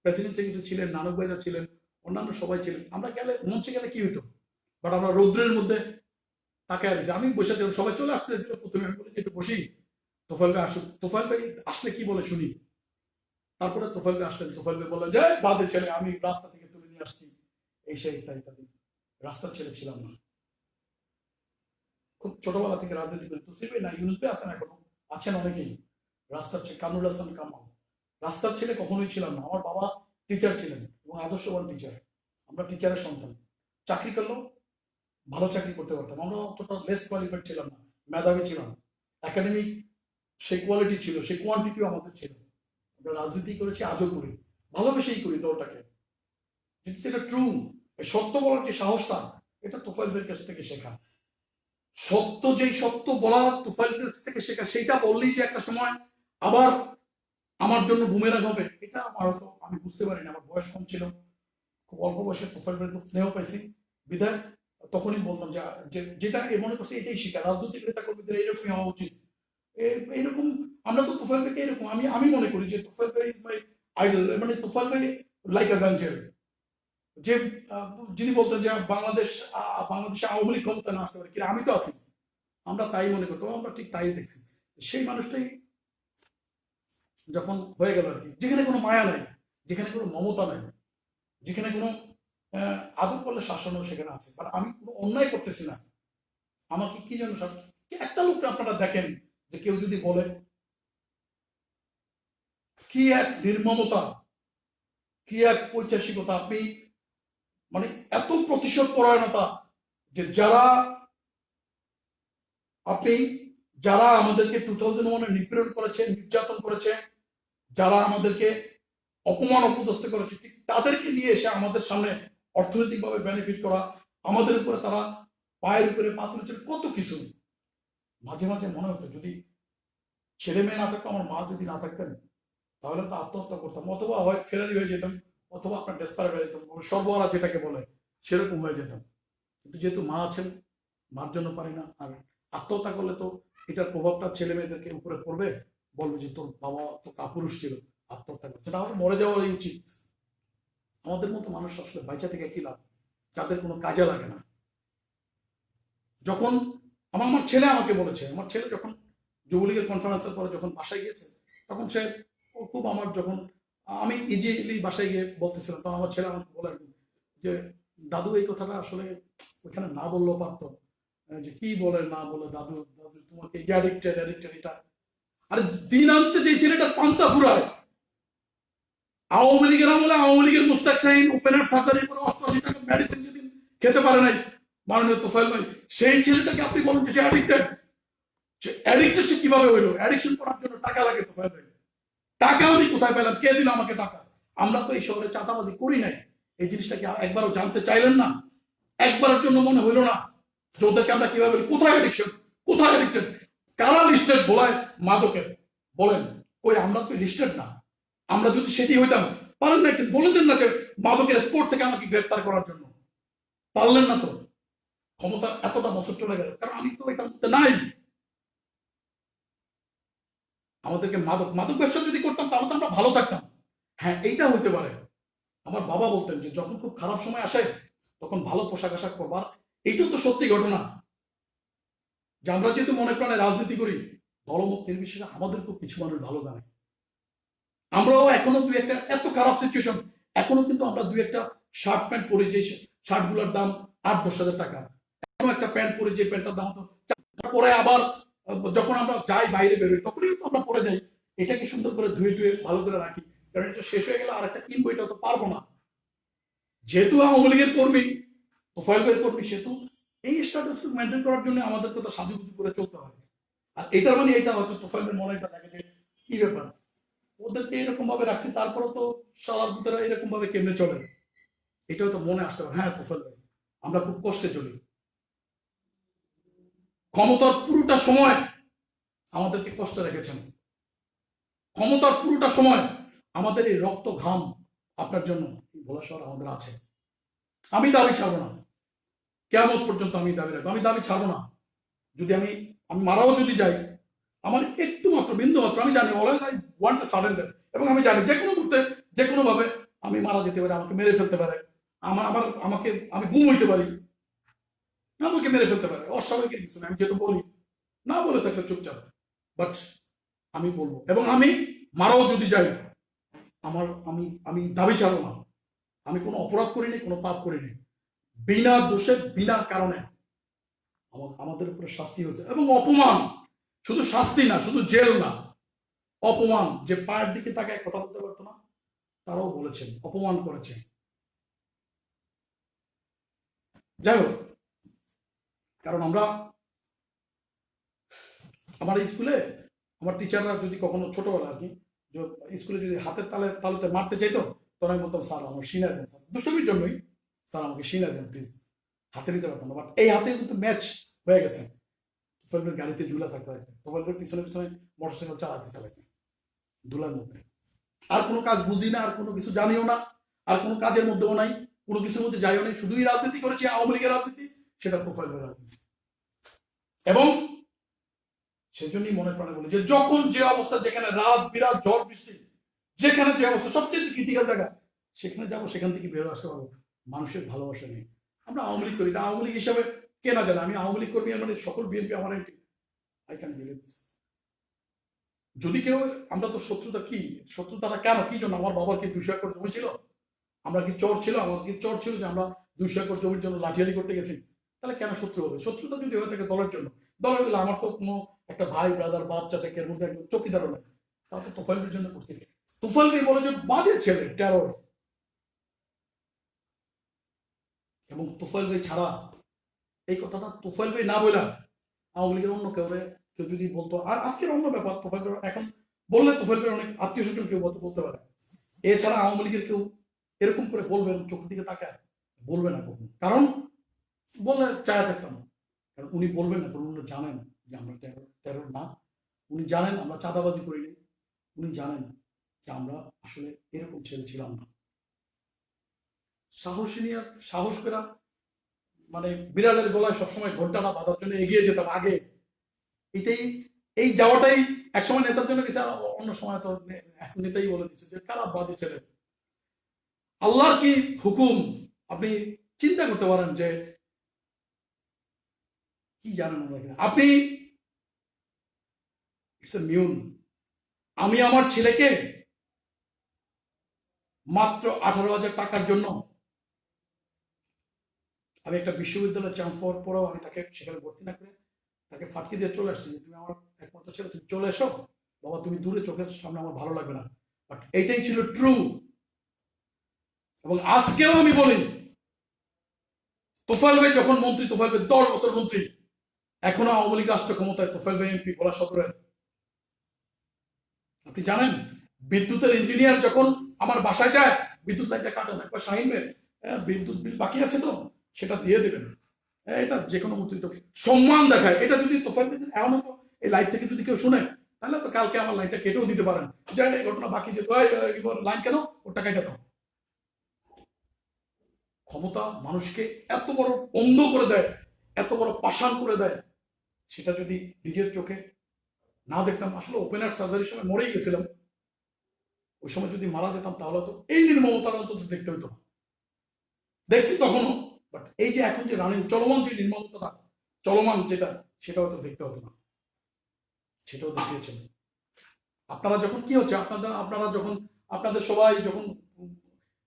প্রেসিডেন্ট সেক্রেটারি ছিলেন, নানক ভাইরা ছিলেন, অন্যান্য সবাই ছিলেন, আমরা গেলে মঞ্চে গেলে কি হইতো, বাট আমরা রৌদ্রের মধ্যে তাকে আসছি। আমি বসে সবাই চলে আসতে চাইছিল, প্রথমে আমি বলি একটু বসি, তোফাইল ভাই আসুক, তোফাইল ভাই আসলে কি বলে শুনি। তারপরে তোফাইল ভাই আসলেন, তোফাইল ভাই বললেন যে বাদে ছেলে, আমি রাস্তা থেকে তুলে নিয়ে আসছি, এই সেই ইত্যাদি। রাস্তার ছেলে ছিলাম না, খুব ছোটবেলা থেকে রাজনীতি করি। তুসির ভাই না, ইউনুস ভাই আছেন এখনো, আছেন অনেকেই রাস্তার ছেলে, কামরুল হাসান কামাল, রাস্তার ছেলে কখনোই ছিলাম না। আমার বাবা টিচার ছিলেন এবং আদর্শবান টিচার, আমরা টিচারের সন্তান। চাকরি করলেও ভালো চাকরি করতে পারতাম, আমরা অতটা লেস কোয়ালিফাইড ছিলাম না, মেধাবী ছিলাম, একাডেমিক সেই কোয়ালিটি ছিল, সেই কোয়ান্টিটিও আমাদের ছিল। আমরা রাজনীতি করেছি, আজও করি, ভালোবেসেই করি দলটাকে। কিন্তু এটা ট্রু, সত্য বলার যে সাহসটা, এটা তোফাইলদের কাছ থেকে শেখা। সত্য, যেই সত্য বলা তোফাইলের কাছ থেকে শেখা, সেইটা বললেই যে একটা সময় আবার আমার জন্য বুমেরাং হবে, এটা আমার হয়তো আমি বুঝতে পারিনি। আমার বয়স কম ছিল, খুব অল্প বয়সে তোফাইলের খুব স্নেহ পাইছি, বিধায় তখনই বলতাম যে যেটা মনে করছি এটাই শিখা, রাজনৈতিক নেতা কর্মীদের এরকমই হওয়া উচিত। এইরকম আমরা তো তোফাইল ভাইকে এরকম, আমি মনে করি যে তোফাইল ভাই ইজ মাই আইডল। মানে তোফাইল ভাই লাইক আ ভ্যাঞ্জেল, যে যিনি বলতেন যে বাংলাদেশে আওয়ামী লীগ ক্ষমতা না আসতে পারে, কিন্তু আমি তো আছি, আমরা তাই মনে করতাম, আমরা ঠিক তাই দেখছি। সেই মানুষটাই যখন হয়ে গেল আর কি, যেখানে কোনো মায়া নাই, যেখানে কোনো মমতা নাই, যেখানে কোনো আদর করলে শাসনও সেখানে আছে, কারণ আমি কোনো অন্যায় করতেছি না। আমাকে কি যেন একটা লোকটা আপনারা দেখেন যে কেউ যদি বলে, কি এক নির্মমতা, কি এক ঐতিহাসিকতা, আপনি মানে এত প্রতিশোধ পরায়ণতা, যে যারা আমাদেরকে 2001-এ নিপীড়ন করেছে, নির্যাতন করেছে, যারা আমাদেরকে অপমান অপদস্থ করেছে, ঠিক তাদেরকে নিয়ে এসে আমাদের সামনে অর্থনৈতিকভাবে বেনিফিট করা, আমাদের উপরে তারা পায়ের উপরে পা তুলেছে, কত কিছু। মাঝে মাঝে মনে হতো যদি ছেলে মেয়ে না থাকতো, আমার মা যদি না থাকতেন, তাহলে তো আত্মহত্যা করতাম, অথবা হয় ফেরারি হয়ে যেতাম, অথবা আপনার ডেসপারেট হয়ে যেতাম, সর্বহারা যেটাকে বলে সেরকম হয়ে যেতাম। কিন্তু যেহেতু মা আছেন, মার জন্য পারি না। আর আত্মহত্যা করলে তো এটার প্রভাবটা ছেলে মেয়েদেরকে উপরে পড়বে, বলবে যে তোর বাবা তো কাপুরুষ ছিল, আত্মহত্যা করছে, তাহলে মরে যাওয়ারই উচিত। আমাদের মতো মানুষ আসলে বাইচা থেকে কি লাভ, যাদের কোনো কাজে লাগে না। যখন আমার ছেলে আমাকে বলেছে, আমার ছেলে যখন যুবলীগের কনফারেন্সের পরে যখন বাসায় গিয়েছে, তখন সে খুব আমার, যখন আমি ইজিলি বাসায় গিয়ে বলতেছিলাম, তখন আমার ছেলে আমাকে বলে যে দাদু এই কথাটা আসলে ওইখানে না বললেও পারতো, যে কি বলে না বলে, দাদু দাদু তোমাকে অ্যাডিক্টেড এটা। আরে দিন আনতে যে ছেলেটা পান্তা ফুরায়, আওয়ামী লীগের আমলে আওয়ামী লীগের মুস্তাক শাহিন ওপেনার সার্জারি করে 88 টাকা মেডিসিন যদি খেতে পারে নাই মাননীয় তোফাইল ভাই, সেই ছেলেটাকে আপনি বলেন যে সে অ্যাডিক্টেড। সে কিভাবে হইলো? অ্যাডিকশন করার জন্য টাকা লাগে তোফাইল ভাই, টাকা আমি কোথায় পেলাম, কে দিল আমাকে টাকা? আমরা তো এই শহরে চাঁদাবাজি করি নাই, এই জিনিসটাকে একবারও জানতে চাইলেন না, একবারের জন্য মনে হইলো না যে ওদেরকে আমরা কিভাবে, কোথায় অ্যাডিকশন, কোথায় অ্যাডিক্টেড, কারা লিস্টেড বলায় মাদকের বলেন? কই, আমরা তো লিস্টেড না। আমরা যদি সেটি হইতাম, পারেন না, বলে দেন না যে মাদকের স্পোর্ট থেকে আমাকে গ্রেপ্তার করার জন্য, পারলেন না তো। ক্ষমতা এতটা বছর চলে গেল, কারণ আমি তো এটার মধ্যে নাই। আমাদেরকে মাদক ব্যবসা যদি করতাম, তাহলে তো আমরা ভালো থাকতাম। হ্যাঁ, এইটা হইতে পারে। আমার বাবা বলতেন যে যখন খুব খারাপ সময় আসে, তখন ভালো পোশাক আশাক করবার, এইটাও তো সত্যি ঘটনা। যে আমরা যেহেতু মনে প্রাণে রাজনীতি করি, দলমত নির্বিশেষে আমাদেরকেও কিছু মানুষ ভালো জানে। আমরাও এখনো দুই একটা, এত খারাপ সিচুয়েশন, এখনো কিন্তু আমরা দুই একটা শার্ট প্যান্ট পরি, যে শার্ট গুলোর দাম 8-10 হাজার টাকা, এখনো একটা প্যান্ট পরি যে প্যান্টটার দাম তো, তারপরে আবার যখন আমরা যাই বাইরে বেরোই, তখনই তো আমরা পরে যাই এটাকে সুন্দর করে ধুয়ে ধুয়ে ভালো করে রাখি, কারণ এটা শেষ হয়ে গেলে আর একটা কিনবো, এটা তো পারবো না। যেহেতু আওয়ামী লীগের কর্মী, তোফায়েল ভাইয়ের কর্মী, সেহেতু এই স্ট্যাটাস মেনটেন করার জন্য আমাদেরকে তো সাজুগুজু করে চলতে হয়। আর এটার মানে এটা হয়তো তোফায়েল ভাইয়ের মনে এটা থাকে যে কি ব্যাপার, ওদেরকে এরকম ভাবে রাখছি, তারপরে তো সালার ভিতরে এরকম ভাবে কেমনে চলে, এটাও তো মনে আসতে হবে। হ্যাঁ তোফায়েল ভাই, আমরা খুব কষ্টে চলি। ক্ষমতার পুরোটা সময় আমাদেরকে কষ্ট রেখেছেন, ক্ষমতার পুরোটা সময় আমাদের এই রক্ত ঘাম আপনার জন্য ভোলা শহর আমাদের আছে। আমি দাবি ছাড়বো না, কেমন পর্যন্ত আমি দাবি রাখবো, আমি দাবি ছাড়বো না। যদি আমি আমি মারাও যদি যাই, আমার একটু মাত্র বিন্দু মাত্র, আমি জানি অলওয়েজ আই ওয়ান্ট সারেন্ডার, এবং আমি জানি যে কোনো মুহূর্তে যে কোনো ভাবে আমি মারা যেতে পারি, আমাকে মেরে ফেলতে পারে, আমাকে আমি গুম হইতে পারি, আমাকে মেরে ফেলতে পারে, অস্বাভাবিক কিছু না। আমি যেহেতু বলি, না বলে থাকলে চুপচাপ, বাট আমি বলবো, এবং আমি মারাও যদি যাই, আমি আমি দাবি ছাড়বো না। আমি কোনো অপরাধ করিনি, কোনো পাপ করিনি, বিনা দোষে বিনা কারণে আমাদের উপরে শাস্তি হয়েছে, এবং অপমান, শুধু শাস্তি না, শুধু জেল না, অপমান। যে পায়ের দিকে তাকে কথা বলতে পারতো না, তারাও বলেছেন, অপমান করেছে। যাই হোক, কারণ আমার স্কুলে আমার টিচাররা যদি কখনো ছোটবেলা আর কি, স্কুলে যদি হাতের তালুতে মারতে চাইতো, তখন আমি বলতাম স্যার আমার সিনা দেন, স্যার দুষ্টমির জন্যই, স্যার আমাকে সিনা দেন প্লিজ, হাতে নিতে পারতাম না। বাট এই হাতে কিন্তু ম্যাচ হয়ে গেছে, তোফায়েলের গাড়িতে ঝুলা থাকতে হয়, তোফায়েলের পিছনে পিছনে মোটরসাইকেল চালাতে ধুলার মধ্যে। আর কোনো কাজ বুঝি না, আর কোনো কিছু জানিও না, আর কোনো কাজের মধ্যেও নাই, কোনো কিছুর মধ্যে যাইও নাই, শুধুই রাজনীতি করেছি, আওয়ামী লীগের রাজনীতি, সেটা তোফায়েলের রাজনীতি। এবং সেজন্যই মনে প্রাণে বলি যে যখন যে অবস্থা, যেখানে রাত বিরাত ঝড় বৃষ্টি, যেখানে যে অবস্থা সবচেয়ে ক্রিটিক্যাল জায়গা, সেখানে যাবো, সেখান থেকে বেরো আসতে পারবো মানুষের ভালোবাসা নিয়ে। আমরা আওয়ামী লীগ করি, আওয়ামী লীগ হিসাবে কে না জানে আমি আওয়ামী লীগ কর্মী, মানে সকল বিএনপি আমার আই ক্যান বিলিভ দিস। যদি কেউ, আমরা তো শত্রুতা কি, শত্রুতাটা কেন, কি জন্য? আমার বাবার কি 200 একর জমি ছিল? আমরা কি চোর ছিল? আমার কি চোর ছিল যে আমরা 200 একর জমির জন্য লাঠিয়ালি করতে গেছি? তাহলে কেন শত্রু হবে? শত্রুতা যদি হয়ে থাকে দলের জন্য, দলের হলে আমার তো কোনো একটা ভাই ব্রাদার বাপ চাচা এর মধ্যে একজন চৌকিদারও নেই, তাহলে তোফায়েলের জন্য করছি। তোফায়েলকে বলে যে বাজে ছেলে, টেরর। এবং তোফায়েল ভাই ছাড়া, এই কথাটা তোফায়েল ভাই না বলে আওয়ামী লীগের অন্য কেউ যদি বলতো, আর আজকের অন্য ব্যাপার, তোফায়েল এখন বললে তোফায়েল ভাই অনেক আত্মীয় স্বজন কেউ বলতে পারে, এছাড়া আওয়ামী লীগের কেউ এরকম করে বলবেন, চোখের দিকে তাকায় বলবে না কখন, কারণ বললে চায়া থাকতাম, কারণ উনি বলবেন না, কারণ উনি জানেন যে আমরা টেরর না, উনি জানেন আমরা চাঁদাবাজি করিনি, উনি জানেন যে আমরা আসলে এরকম ছেলে ছিলাম না। সাহসী নিয়ে সাহস করা, মানে বিড়ালের গলায় সবসময় ঘন্টাটা বাঁধার জন্য এগিয়ে যেতাম আগে, এটাই, এই যাওয়াটাই একসময় নেতার জন্য গেছে, অন্য সময় তো নেতাই বলে দিচ্ছে যে খারাপ বাজে ছেলে। আল্লাহর কি হুকুম, আপনি চিন্তা করতে পারেন যে কি জানেন আপনি, ইটস এ মিউন। আমি আমার ছেলেকে মাত্র 18,000 টাকার জন্য, আমি একটা বিশ্ববিদ্যালয়ে চান্স পাওয়ার পরেও আমি তাকে সেখানে ভর্তি না করে তাকে ফাটকি দিয়ে চলে আসছি যে তুমি আমার একমাত্র ছেলে, তুমি চলে এসো বাবা, তুমি দূরে, চোখের সামনে আমার ভালো লাগবে না। বাট এটাই ছিল ট্রু। এবং আজকেও আমি বলি, তোফায়েল ভাই যখন মন্ত্রী, তোফায়েল ভাই 10 বছর মন্ত্রী, এখনো আওয়ামী লীগ রাষ্ট্র ক্ষমতায়, তোফায়েল ভাই এমপি ভোলা সদরের। আপনি জানেন, বিদ্যুতের ইঞ্জিনিয়ার যখন আমার বাসায় যায়, বিদ্যুৎ লাইনটা কাটে না, শাহিন ভাই বিদ্যুৎ বিল বাকি আছে তো সেটা দিয়ে দেবেন, এটা যে কোনো মন্ত্রী তো সম্মান দেখায়। এটা যদি তোফায়েল ভাই এমন হতো, এই লাইট থেকে যদি কেউ শুনে, তাহলে তো কালকে আমার লাইনটা কেটেও দিতে পারেন, যে এই ঘটনা বাকি, যে লাইন কেন, ওর টাকা কেন। ক্ষমতা মানুষকে এত বড় অন্ধ করে দেয়, এত বড় পাষাণ করে দেয়, সেটা যদি নিজের চোখে না দেখতাম, আসলে ওপেন হার্ট সার্জারির সময় মরেই গেছিলাম, ওই সময় যদি মারা যেতাম তাহলে তো এই নির্মমতার অন্তত দেখতে হইতো, দেখছি তখনও। বাট এই যে এখন যে রানিং চলমান যে নির্মমতাটা চলমান, যেটা সেটাও তো দেখতে হতো না, সেটাও দেখিয়েছেন। আপনারা যখন কি হচ্ছে, আপনারা যখন আপনাদের সবাই যখন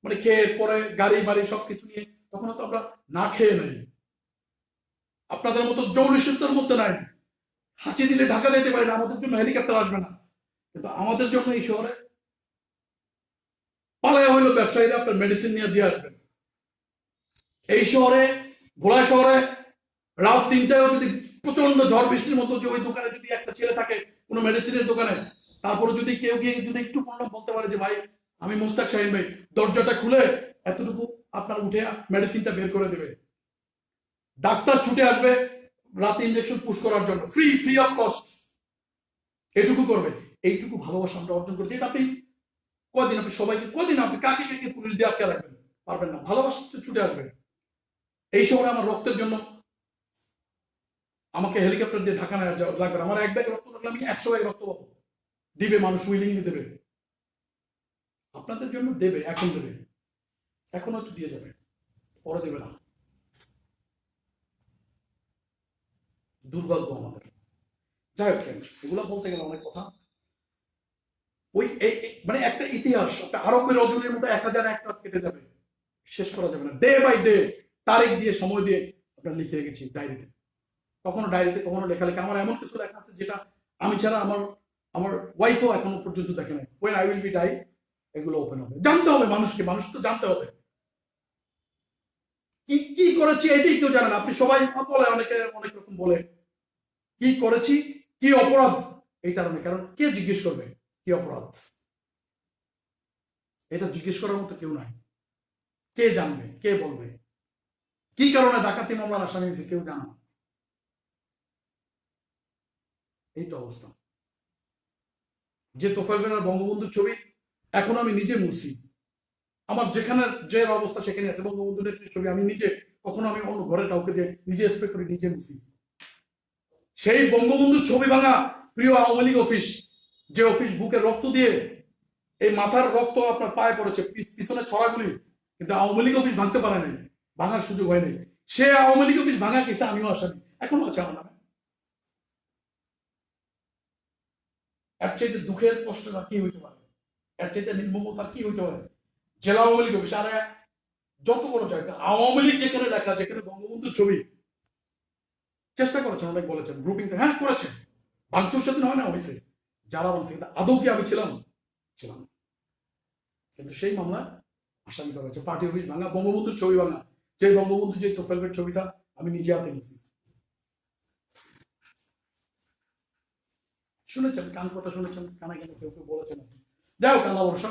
মানে খেয়ে পরে গাড়ি বাড়ি সবকিছু নিয়ে, তখন তো আমরা না খেয়ে নেই, আপনাদের মতো জৌলিসুদ্ধের মধ্যে নাই, হাঁচি দিলে ঢাকা যেতে পারি না, আমাদের জন্য হেলিকপ্টার আসবে না, কিন্তু আমাদের জন্য এই শহরে পালায় হইলো ব্যবসায়ীরা আপনার মেডিসিন নিয়ে দিয়ে আসবেন। এই শহরে, ভোলা শহরে রাত 3টায়ও যদি প্রচন্ড ঝড় বৃষ্টির মতো যে ওই দোকানে যদি একটা ছেলে থাকে কোনো মেডিসিনের দোকানে, তারপরে যদি কেউ গিয়ে যদি একটু কোনো বলতে পারে যে ভাই আমি মুস্তাক শাহিন ভাই, দরজাটা খুলে এতটুকু আপনার উঠে মেডিসিনটা বের করে দেবে। ডাক্তার ছুটে আসবে রাতে ইনজেকশন পুশ করার জন্য, ফ্রি অফ কস্ট। এটুকু করবে। এইটুকু ভালোবাসা আমরা অর্জন করছি। এটা আপনি কদিন, আপনি সবাইকে কদিন, আপনি কাকে কাকে পুলিশ দিয়ে আটকে রাখবেন? পারবেন না। ভালোবাসা ছুটে আসবে। এই শহরে আমার রক্তের জন্য আমাকে হেলিকপ্টার দিয়ে ঢাকা নেওয়া লাগবে না। আমার 1 ব্যাগ রক্ত রাখলে আমি 100 ব্যাগ রক্ত পাবো। দিবে মানুষ, উইলিংলি দেবে। আপনাদের জন্য দেবে, এখন দেবে, এখন হয়তো দিয়ে যাবে, পরে দেবে না। দুর্ভাগ্য আমাদের। যাই হোক ফ্রেন্ড, এগুলো বলতে গেলে অনেক কথা। ওই মানে একটা ইতিহাস, একটা আরবের রজনীর মতো 1001 রাত কেটে যাবে, শেষ করা যাবে না। ডে বাই ডে, তারিখ দিয়ে, সময় দিয়ে আপনার লিখে রেখেছি ডায়েরিতে। কখনো ডায়েরিতে, কখনো লেখালেখি। আমার এমন কিছু লেখা আছে যেটা আমি ছাড়া আমার ওয়াইফও এখনো পর্যন্ত দেখে নাই। When I will be die, এগুলো ওপেন হবে। জানতে হবে মানুষকে, মানুষ তো জানতে হবে কি কি করেছি। এটাই কেউ জানে না। আপনি সবাই বলে, অনেকে অনেক রকম বলে কি করেছি, কি অপরাধ, এই কারণে। কারণ কে জিজ্ঞেস করবে কি অপরাধ? এটা জিজ্ঞেস করার মতো কেউ নাই। কে জানবে, কে বলবে? কি কারণে ডাকাতি মামলার আসামি হয়েছে কেউ জানে না। এই তো অবস্থা। যে তোফায়েল বেলার বঙ্গবন্ধুর ছবি এখন আমি নিজে মুছি। আমার যেখানে যে অবস্থা সেখানে আছে। বঙ্গবন্ধু নেত্রীর ছবি আমি নিজে, কখনো আমি অন্য ঘরে কাউকে দিয়ে নিজে স্প্রে করে নিজে মুছি। সেই বঙ্গবন্ধুর ছবি ভাঙা প্রিয় আওয়ামী লীগ অফিস, যে অফিস বুকে রক্ত দিয়ে, এই মাথার রক্ত আপনার পায়ে পড়েছে, পিছনে ছড়াগুলি, কিন্তু আওয়ামী লীগ অফিস ভাঙতে পারে নাই, ভাঙার সুযোগ হয় নাই। সে আওয়ামী লীগ অফিস ভাঙা কেসে আমিও আসামি, এখনো আছে আমার নামে। এর চাইতে দুঃখের কষ্টের আর কি হইতে পারে? এর চাইতে নির্মমতার কি হইতে পারে? জেলা আওয়ামী লীগ অফিস, আর যত বড় জায়গা আওয়ামী লীগ যেখানে লেখা, যেখানে বঙ্গবন্ধুর ছবি, চেষ্টা করেছেন, অনেক বলেছেন, গ্রুপিং, হ্যাঁ করেছেন, ভাঙচুর সেদিন হয় না হয়েছে, যারা বলছে। কিন্তু আদৌ কি আমি ছিলাম? ছিলাম। কিন্তু সেই মামলা আসামি করা হয়েছে। পার্টি অফিস ভাঙা, বঙ্গবন্ধুর ছবি ভাঙা, যে বঙ্গবন্ধু যে তোফায়েলের ছবিটা আমি নিজে হাতে নিয়েছি। শুনেছেন, কান কথা শুনেছেন, কানে কেন কেউ কেউ বলেছেন। যাই হোক, আল্লাহ ভরসা।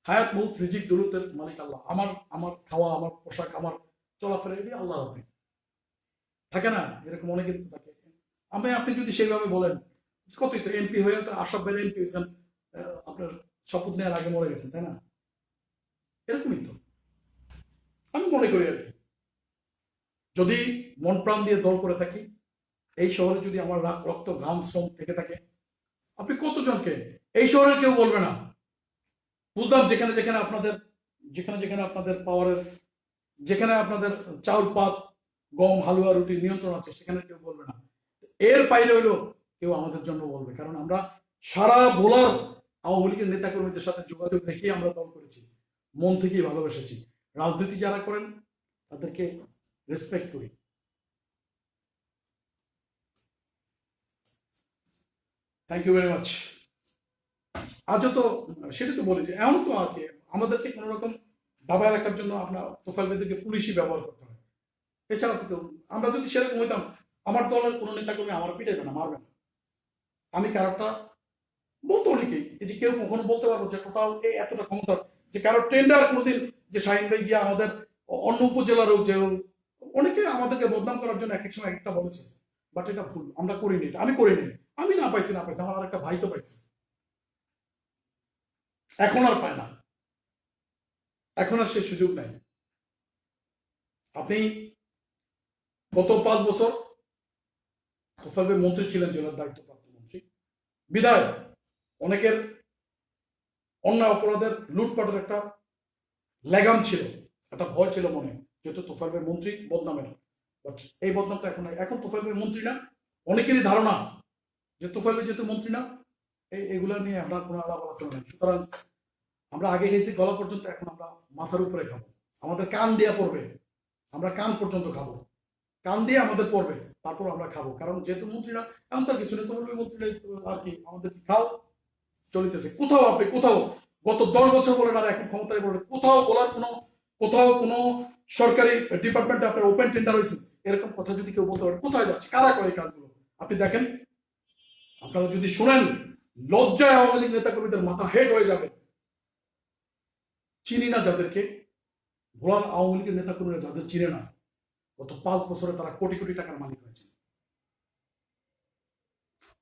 হায়াত মৌত রিজিক দুরুতের মালিক আল্লাহ। আমার খাওয়া, আমার পোশাক, আমার চলাফেরা, এটি আল্লাহ হবে। থাকে না এরকম অনেকে থাকে। আপনি যদি সেইভাবে বলেন, কতই তো এমপি হয়ে তো আশরাফ ভাই এমপি হয়েছেন, আপনার শপথ নেওয়ার আগে মরে গেছেন, তাই না? এরকমই তো আমি মনে করি আর কি। যদি মন প্রাণ দিয়ে দল করে থাকি, এই শহরে যদি আমার রক্ত ঘাম শ্রম থেকে থাকে, আপনি কতজনকে, এই শহরে কেউ বলবে না। বুঝলাম যেখানে যেখানে আপনাদের পাওয়ারের, যেখানে আপনাদের চাউল পাত গম হালুয়া রুটি নিয়ন্ত্রণ আছে, সেখানে কেউ বলবে না। এর বাইরে হইলো কেউ আমাদের জন্য বলবে। কারণ আমরা সারা ভোলার আওয়ামী লীগের নেতা কর্মীদের সাথে যোগাযোগ রেখে আমরা দল করেছি, মন থেকেই ভালোবেসেছি। রাজনীতি যারা করেন তাদেরকে রেসপেক্ট করি। Thank you very much. আজও তো সেটা তো বলি যে এমন তো আর কি আমাদেরকে কোনো রকম দাবায় রাখার জন্য আপনার তোফায়েল ভাইদেরকে পুলিশই ব্যবহার করতে হয়। এছাড়া তো কেউ, আমরা যদি সেরকম হইতাম, আমার দলের কোনো নেতা কর্মী আমার পিটাইবে না, মারবে না। আমি কারোরটা বলতো অনেকেই, এই যে কেউ কখনো বলতে পারবো যে টোটাল এই এতটা ক্ষমতা, যে কারো টেন্ডার কোনোদিন, যে শাহিন ভাই গিয়ে আমাদের অন্য উপজেলারও যে অনেকে আমাদেরকে বদনাম করার জন্য এক এক সময় একটা বলেছে, বাট এটা ভুল, আমরা করিনি, এটা আমি করিনি। আমি না পাইছি, আমার আর একটা ভাই তো পাইছে, এখন আর পায় না, এখন আর সে সুযোগ নাই। আপনি গত 5 বছর তোফায়েল ভাই মন্ত্রী ছিলেন, জেলার দায়িত্বপ্রাপ্ত মন্ত্রী, বিদায় অনেকের অন্যায় অপরাধের লুটপাটের একটা লেগাম ছিল, একটা ভয় ছিল মনে, যেহেতু তোফায়েল ভাই মন্ত্রী বদনামের। বাট এই বদনামটা এখন নাই। এখন তোফায়েল ভাই মন্ত্রী না, অনেকেরই ধারণা যে তোফায়েল ভাই যেহেতু মন্ত্রী না, এগুলো নিয়ে আমরা কোনো আলাপ আলোচনা নেই। সুতরাং আমরা আগে গেছি গলা পর্যন্ত, এখন আমরা মাথার উপরে খাবো, আমাদের কান দিয়ে পড়বে, আমরা কান পর্যন্ত খাবো, কান দিয়ে আমাদের পড়বে। তারপর আমরা খাবো, কারণ যেহেতু মন্ত্রীরা এমন তার কিছু নেই, তো বলবে মন্ত্রীরা আর কি আমাদের খাও চলিতেছে। কোথাও আপনি কোথাও গত 10 বছর বলেন আর এখন ক্ষমতায় বলেন, কোথাও বলার কোথাও কোনো সরকারি ডিপার্টমেন্টে আপনার ওপেন টেন্ডার হয়েছে এরকম কথা যদি কেউ বলতে পারে, কোথায় যাচ্ছে, কারা করে এই কাজগুলো আপনি দেখেন। আপনারা যদি শুনেন লজ্জায় আওয়ামী লীগ নেতাকর্মীদের মাথা হেড হয়ে যাবে। চিনি না যাদেরকে, ভোলার আওয়ামী লীগের নেতাকর্মীরা যাদের চিনে না, গত 5 বছরে তারা কোটি কোটি টাকার মালিক হয়েছে।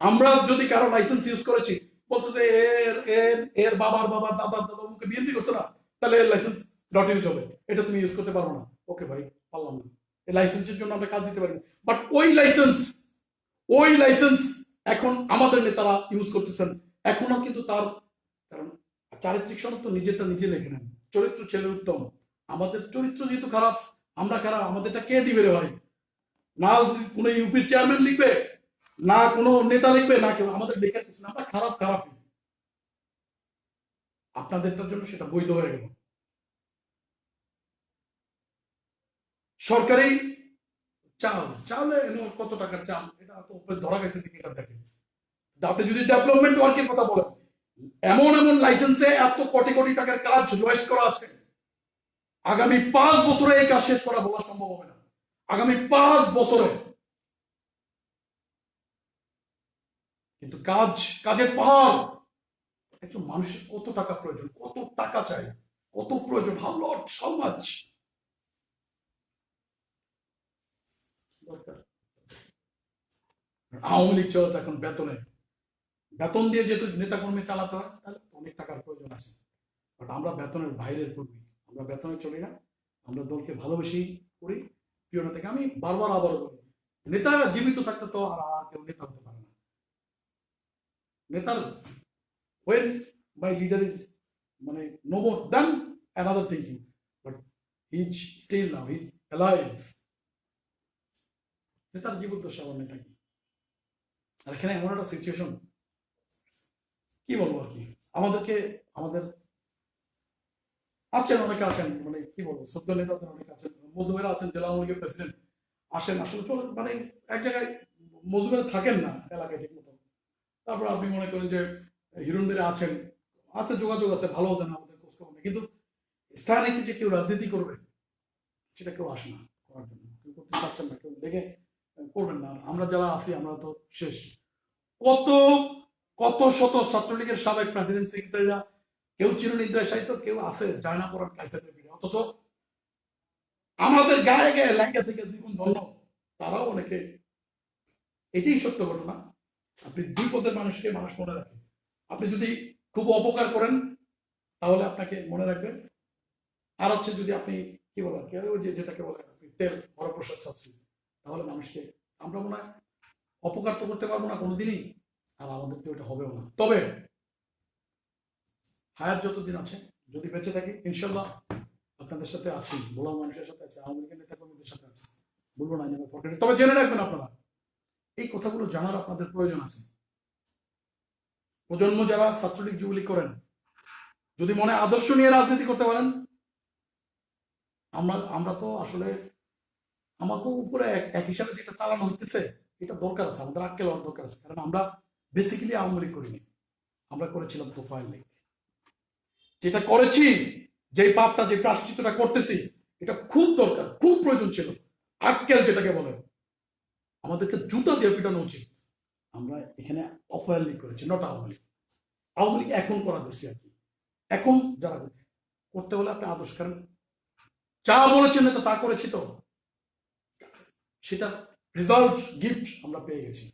আমরা যদি কারো লাইসেন্স ইউজ করেছি, বলছে যে এর এর এর বাবার বাবার দাদার দাদা মুখে বিএনপি করছে না, তাহলে এর লাইসেন্স ডট ইউজ হবে, এটা তুমি ইউজ করতে পারবো না। ওকে ভাই, পারলাম না, এই লাইসেন্সের জন্য আমরা কাজ দিতে পারি, বাট ওই লাইসেন্স এখন আমাদের নেতারা ইউজ করতেছেন। এখনো কিন্তু তার কারণ চারিত্রিক সনদ তো নিজেরটা নিজে লেখে নেন, চরিত্র ছেলের উত্তম। আমাদের চরিত্র যেহেতু খারাপ, আমরা খারাপ, আমাদেরটা কে দিবে রে ভাই? না কোনো ইউপির চেয়ারম্যান লিখবে, না কোনো নেতা লিখবে, না কেউ আমাদের লেখার কিছু না, আমরা খারাপই। আপনাদেরটার জন্য সেটা বৈধ হয়ে গেল। সরকারি চালে কত টাকার চাল, এটা তো ধরা গেছে দিকে, এটা দেখেন। আপনি যদি ডেভেলপমেন্ট ওয়ার্কের কথা বলেন, এমন লাইসেন্সে এত কোটি কোটি টাকার কাজ ওয়েস্ট করা আছে, আগামী 5 বছরে এই কাজ শেষ করা বলা সম্ভব হবে না। আগামী 5 বছরে কিন্তু কাজের পাহাড়। একজন মানুষের কত টাকা প্রয়োজন, কত টাকা চাই, কত প্রয়োজন, হাউ মাচ দরকার। আওয়ামী লীগ চলতে এখন বেতন দিয়ে যেহেতু নেতাকর্মী চালাতে হয়, তাহলে অনেক টাকার প্রয়োজন আছে। বাট আমরা বেতনের বাইরের কর্মী, আমরা বেতনে চলি না, আমরা দলকে ভালোবেসেই করি, প্রিয় থেকে। আমি বারবার আবারও বলি, নেতা জীবিত থাকতে তো আর কেউ নেতা হতে পারে না। নেতার when my leader is মানে no more than another thinking, but he's still now, he's alive. নেতার জীবদ্দশা আমার নেতা কি। আর এখানে এমন একটা সিচুয়েশন, কি বলবো আর কি, আমাদের আছেন, অনেকে আছেন, মানে কি বলবো, সদ্য নেতাদের অনেকে আছেন, মজুমেরা আছেন, জেলা আওয়ামী লীগের প্রেসিডেন্ট আসেন, আসলে চলে, মানে এক জায়গায় মজুমেরা থাকেন না এলাকায় ঠিক মতো। তারপর আপনি মনে করেন যে হিরণবিরা আছেন, আছে যোগাযোগ আছে, ভালো হতেন আমাদের খোঁজ খবর নেই, কিন্তু স্থানীয় যে কেউ রাজনীতি করবে সেটা কেউ আসে না করার জন্য, কেউ করতে চাচ্ছেন না, কেউ লেগে করবেন না। আমরা যারা আছি আমরা তো শেষ। কত কত শত ছাত্রলীগের সাবেক প্রেসিডেন্ট সেক্রেটারিরা কেউ চিরনিদ্রায় সাহিত্য, কেউ আছে যায় না পড়ার কাইসারের ভিড়ে, অথচ আমাদের গায়ে গায়ে লেখা থেকে জীবন ধন্য তারাও অনেকে। এটাই সত্য ঘটনা। আপনি 2 পদের মানুষকে মানুষ মনে রাখে। আপনি যদি খুব অপকার করেন তাহলে আপনাকে মনে রাখবেন, আর হচ্ছে যদি আপনি কি বলেন যেটাকে বলে তেল হরপ্রসাদ শাস্ত্রী, তাহলে মানুষকে আমরা মনে হয় অপকার তো করতে পারবো না কোনোদিনই, আর আমাদের তো এটা হবেও না। তবে হায়াত যতদিন আছে, যদি বেঁচে থাকি, ইনশাল্লাহ আপনাদের সাথে আছি, ভোলা মানুষের সাথে আছে, আওয়ামী লীগের নেতা কর্মীদের সাথে আছে, বলবো না যেন ফরগেট। তবে জেনে রাখবেন আপনারা, এই কথাগুলো জানার আপনাদের প্রয়োজন আছে। প্রজন্ম যারা ছাত্রলীগ যুবলীগ করেন, যদি মনে আদর্শ নিয়ে রাজনীতি করতে পারেন, আমরা তো আসলে আমাকে উপরে এক হিসাবে যেটা চালানো হচ্ছে, এটা দরকার আছে, আমাদের আটকে লওয়ার দরকার আছে। কারণ আমরা বেসিক্যালি আওয়ামী লীগ করিনি, আমরা করেছিলাম তোফায়েল লীগ। যেটা করেছি, যে পাপটা, যে প্রায়শ্চিত্তটা করতেছি, এটা খুব দরকার, খুব প্রয়োজন ছিল। আক্কেল যেটাকে বলে, আমাদেরকে জুতা দিয়ে পিটানো উচিত। আমরা এখানে তোফায়েল লীগ করেছি, নট আওয়ামী লীগ। আওয়ামী লীগ এখন করা দোষী আর কি। এখন যারা করতে হলে আপনি আদর্শ, কারণ যা বলেছেন তা করেছি, তো সেটা রেজাল্ট গিফট আমরা পেয়ে গেছি।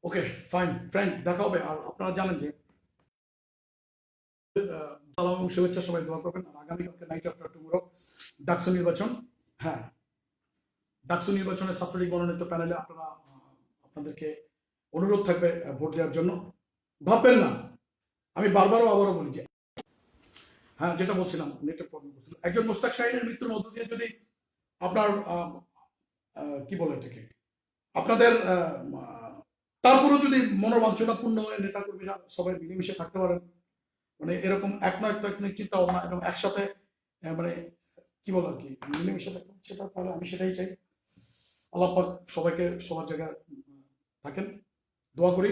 ওকে ফাইন ফ্রেন্ড, দেখা হবে। আর আপনারা জানেন যে সালাম এবং শুভেচ্ছা, সবাই দোয়া করবেন। আর আগামীকালকে নাইট আফটার টুমরো ডাকসু নির্বাচন, হ্যাঁ ডাকসু নির্বাচনে ছাত্রলীগ মনোনীত প্যানেলে আপনাদেরকে অনুরোধ থাকবে ভোট দেওয়ার জন্য। ভাববেন না, আমি আবারও বলি যে হ্যাঁ, যেটা বলছিলাম নেটের প্রবলেম বলছিলাম, একজন মোস্তাক শাহীনের মৃত্যুর মধ্য দিয়ে যদি আপনার কি বলে এটাকে, আপনাদের তারপরেও যদি মনোবাঞ্ছনা পূর্ণ হয়ে নেতা কর্মীরা সবাই মিলেমিশে থাকতে পারেন, মানে এরকম এক নয় চিন্তা ভাবনা, এবং একসাথে মানে কি বলো আর কি, মিলেমিশে থাকতে, সেটা তাহলে আমি সেটাই চাই। আল্লাহ পাক সবাইকে সবার জায়গায় থাকেন, দোয়া করি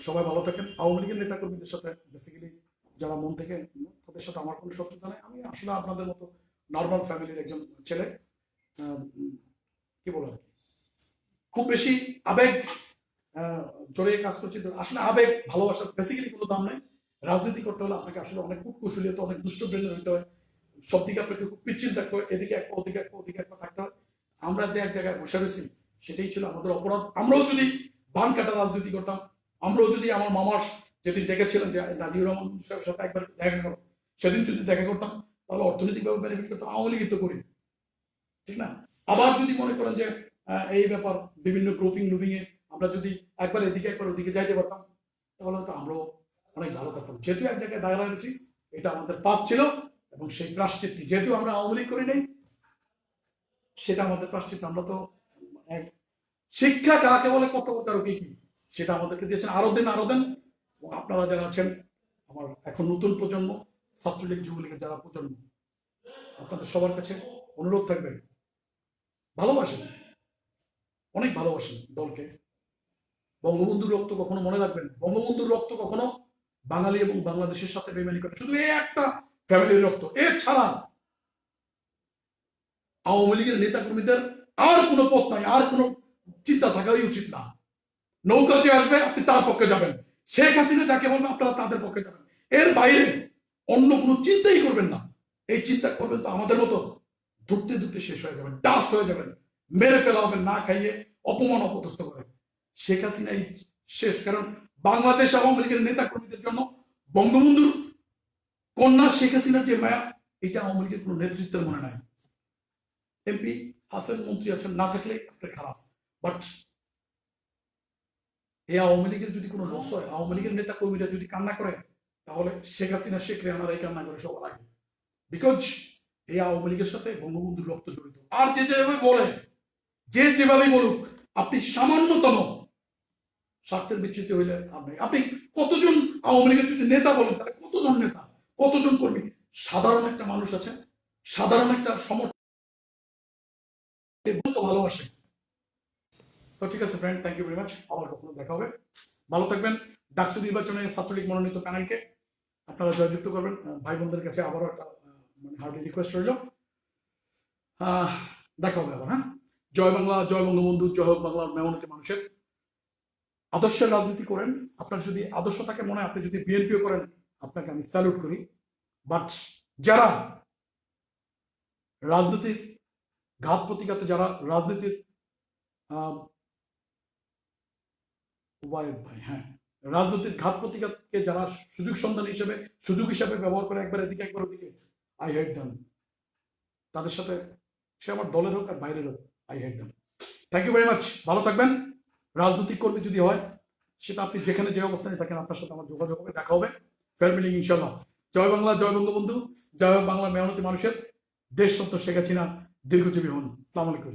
সবাই ভালো থাকেন। আওয়ামী লীগের নেতা কর্মীদের সাথে বেসিক্যালি যারা মন থেকে, তাদের সাথে আমার কোনো শত্রুতা নেই। আমি আসলে আপনাদের মতো নর্মাল ফ্যামিলির একজন ছেলে। কি বলবো, খুব বেশি আবেগ জড়িয়ে কাজ করছি। আসলে আবেগ ভালোবাসার বেসিক্যালি কোনো দাম নেই। রাজনীতি করতে হলে আপনাকে আসলে অনেক কূটকৌশলী হতে, অনেক দুষ্ট ব্রেনের হতে হয়। সব দিকে আপনাকে খুব পিচ্ছিল থাকতে হয়, এদিকে একটা ওদিকে একটা ওদিকে একটা থাকতে হয়। আমরা যে এক জায়গায় বসে রয়েছি সেটাই ছিল আমাদের অপরাধ। আমরাও যদি বান কাটা রাজনীতি করতাম, আমরাও যদি আমার মামার যেদিন ডেকেছিলেন যে নাজিউর রহমান সাহেবের সাথে একবার দেখা করো, সেদিন যদি দেখা করতাম তাহলে অর্থনৈতিকভাবে বেনিফিট করতাম। আওয়ামী লীগই তো করি, ঠিক না? আবার যদি মনে করেন যে এই ব্যাপার বিভিন্ন গ্রুপিং লুপিং এ আমরা যদি একবার এদিকে একবার ওদিকে যাইতে পারতাম, তাহলে তো আমরাও অনেক ভালো থাকতাম। যেহেতু এক জায়গায় দাঁড়া রয়েছি, এটা আমাদের পাপ ছিল, এবং সেই প্রাশ্চিত্য যেহেতু আমরা আওয়ামী লীগ করি নাই, সেটা আমাদের প্রাশ্চিত্য। আমরা তো শিক্ষা কাকে বলে, কত প্রকার কি কি, সেটা আমাদেরকে দিয়েছেন। আরো দিন আরো দেন। এবং আপনারা যারা আছেন, আমার এখন নতুন প্রজন্ম, ছাত্রলীগ যুবলীগের যারা প্রজন্ম, আপনাদের সবার কাছে অনুরোধ থাকবে, ভালোবাসেন, অনেক ভালোবাসেন দলকে। বঙ্গবন্ধুর রক্ত কখনো মনে রাখবেন, বঙ্গবন্ধুর রক্ত কখনো বাঙালি এবং বাংলাদেশের সাথে বেইমানি করে, শুধু এই একটা ফ্যামিলির রক্ত। এছাড়া আওয়ামী লীগের নেতা কর্মীদের আর কোনো পথ নাই, আর কোনো চিন্তা থাকাই উচিত না। নৌকা যে আসবে আপনি তার পক্ষে যাবেন, শেখ হাসিনা যাকে বলবেন আপনারা তাদের পক্ষে যাবেন, এর বাইরে অন্য কোনো চিন্তাই করবেন না। এই চিন্তা করবেন তো আমাদের মতো ধরতে ধরতে শেষ হয়ে যাবেন, ডাস্ট হয়ে যাবেন, মেরে ফেলা হবেন না খাইয়ে, অপমান অপদস্থ করে। শেখ হাসিনাই শেষ। কারণ বাংলাদেশ আওয়ামী লীগের নেতা কর্মীদের জন্য বঙ্গবন্ধুর কন্যা শেখ হাসিনার যে মায়া, এটা আওয়ামী লীগের কোনো নেতৃত্বের মনে নাই। এমপি হাসান মন্ত্রী আছেন, না থাকলে আপনার খারাপ, বাট এই আওয়ামী লীগের যদি কোনো লস হয়, আওয়ামী লীগের নেতা কর্মীরা যদি কান্না করে, তাহলে শেখ হাসিনা শেখ রেহানার এই কান্না করে সবার আগে। বিকজ এই আওয়ামী লীগের সাথে বঙ্গবন্ধুর রক্ত জড়িত। আর যে যেভাবে বলে, যে যেভাবেই বলুক, আপনি সামান্যতম স্বার্থের বিচ্যুতি হইলে আপনি কতজন আওয়ামী লীগের যদি নেতা বলেন, তাহলে কতজন নেতা, কতজন কর্মী? সাধারণ একটা মানুষ আছে, সাধারণ একটা সমর্থন ভালোবাসে। তো ঠিক আছে friend, thank you very much. আবার কখনো দেখা হবে, ভালো থাকবেন। ডাকসু নির্বাচনে ছাত্রলীগ মনোনীত প্যানেলকে আপনারা জয়যুক্ত করবেন। ভাই বোনদের কাছে আবারও একটা মানে হার্ডলি রিকোয়েস্ট রইল। দেখা হবে আবার। হ্যাঁ, জয় বাংলা, জয় বঙ্গবন্ধু, জয় হোক বাংলার মেহনতি মানুষের। আদর্শের রাজনীতি করেন, আপনার যদি আদর্শ থাকে মনে, আপনি যদি বিএনপিও করেন, আপনাকে আমি স্যালুট করি। বাট যারা রাজনীতির ঘাত প্রতিঘাতে, যারা রাজনীতির ভাই, হ্যাঁ, রাজনৈতিক ঘাত প্রতিঘাতকে যারা সুযোগ সন্ধান হিসেবে, সুযোগ হিসাবে ব্যবহার করে, একবার এদিকে একবার ওদিকে, আই হেট দেম। তাদের সাথে, সে আমার দলের হোক আর বাইরের হোক, I hate them. Thank you very much, ভালো থাকবেন। রাজনৈতিক কর্মী যদি হয়, সেটা আপনি যেখানে যে অবস্থানে থাকেন, আপনার সাথে আমার যোগাযোগ হবে, দেখা হবে, ফেয়ার মিলিং ইনশাল্লাহ। জয় বাংলা, জয় বঙ্গবন্ধু, জয় হোক বাংলা মেহনতি মানুষের। দেশ সত্য শেখ হাসিনা দীর্ঘজীবী হন। আসসালামু আলাইকুম।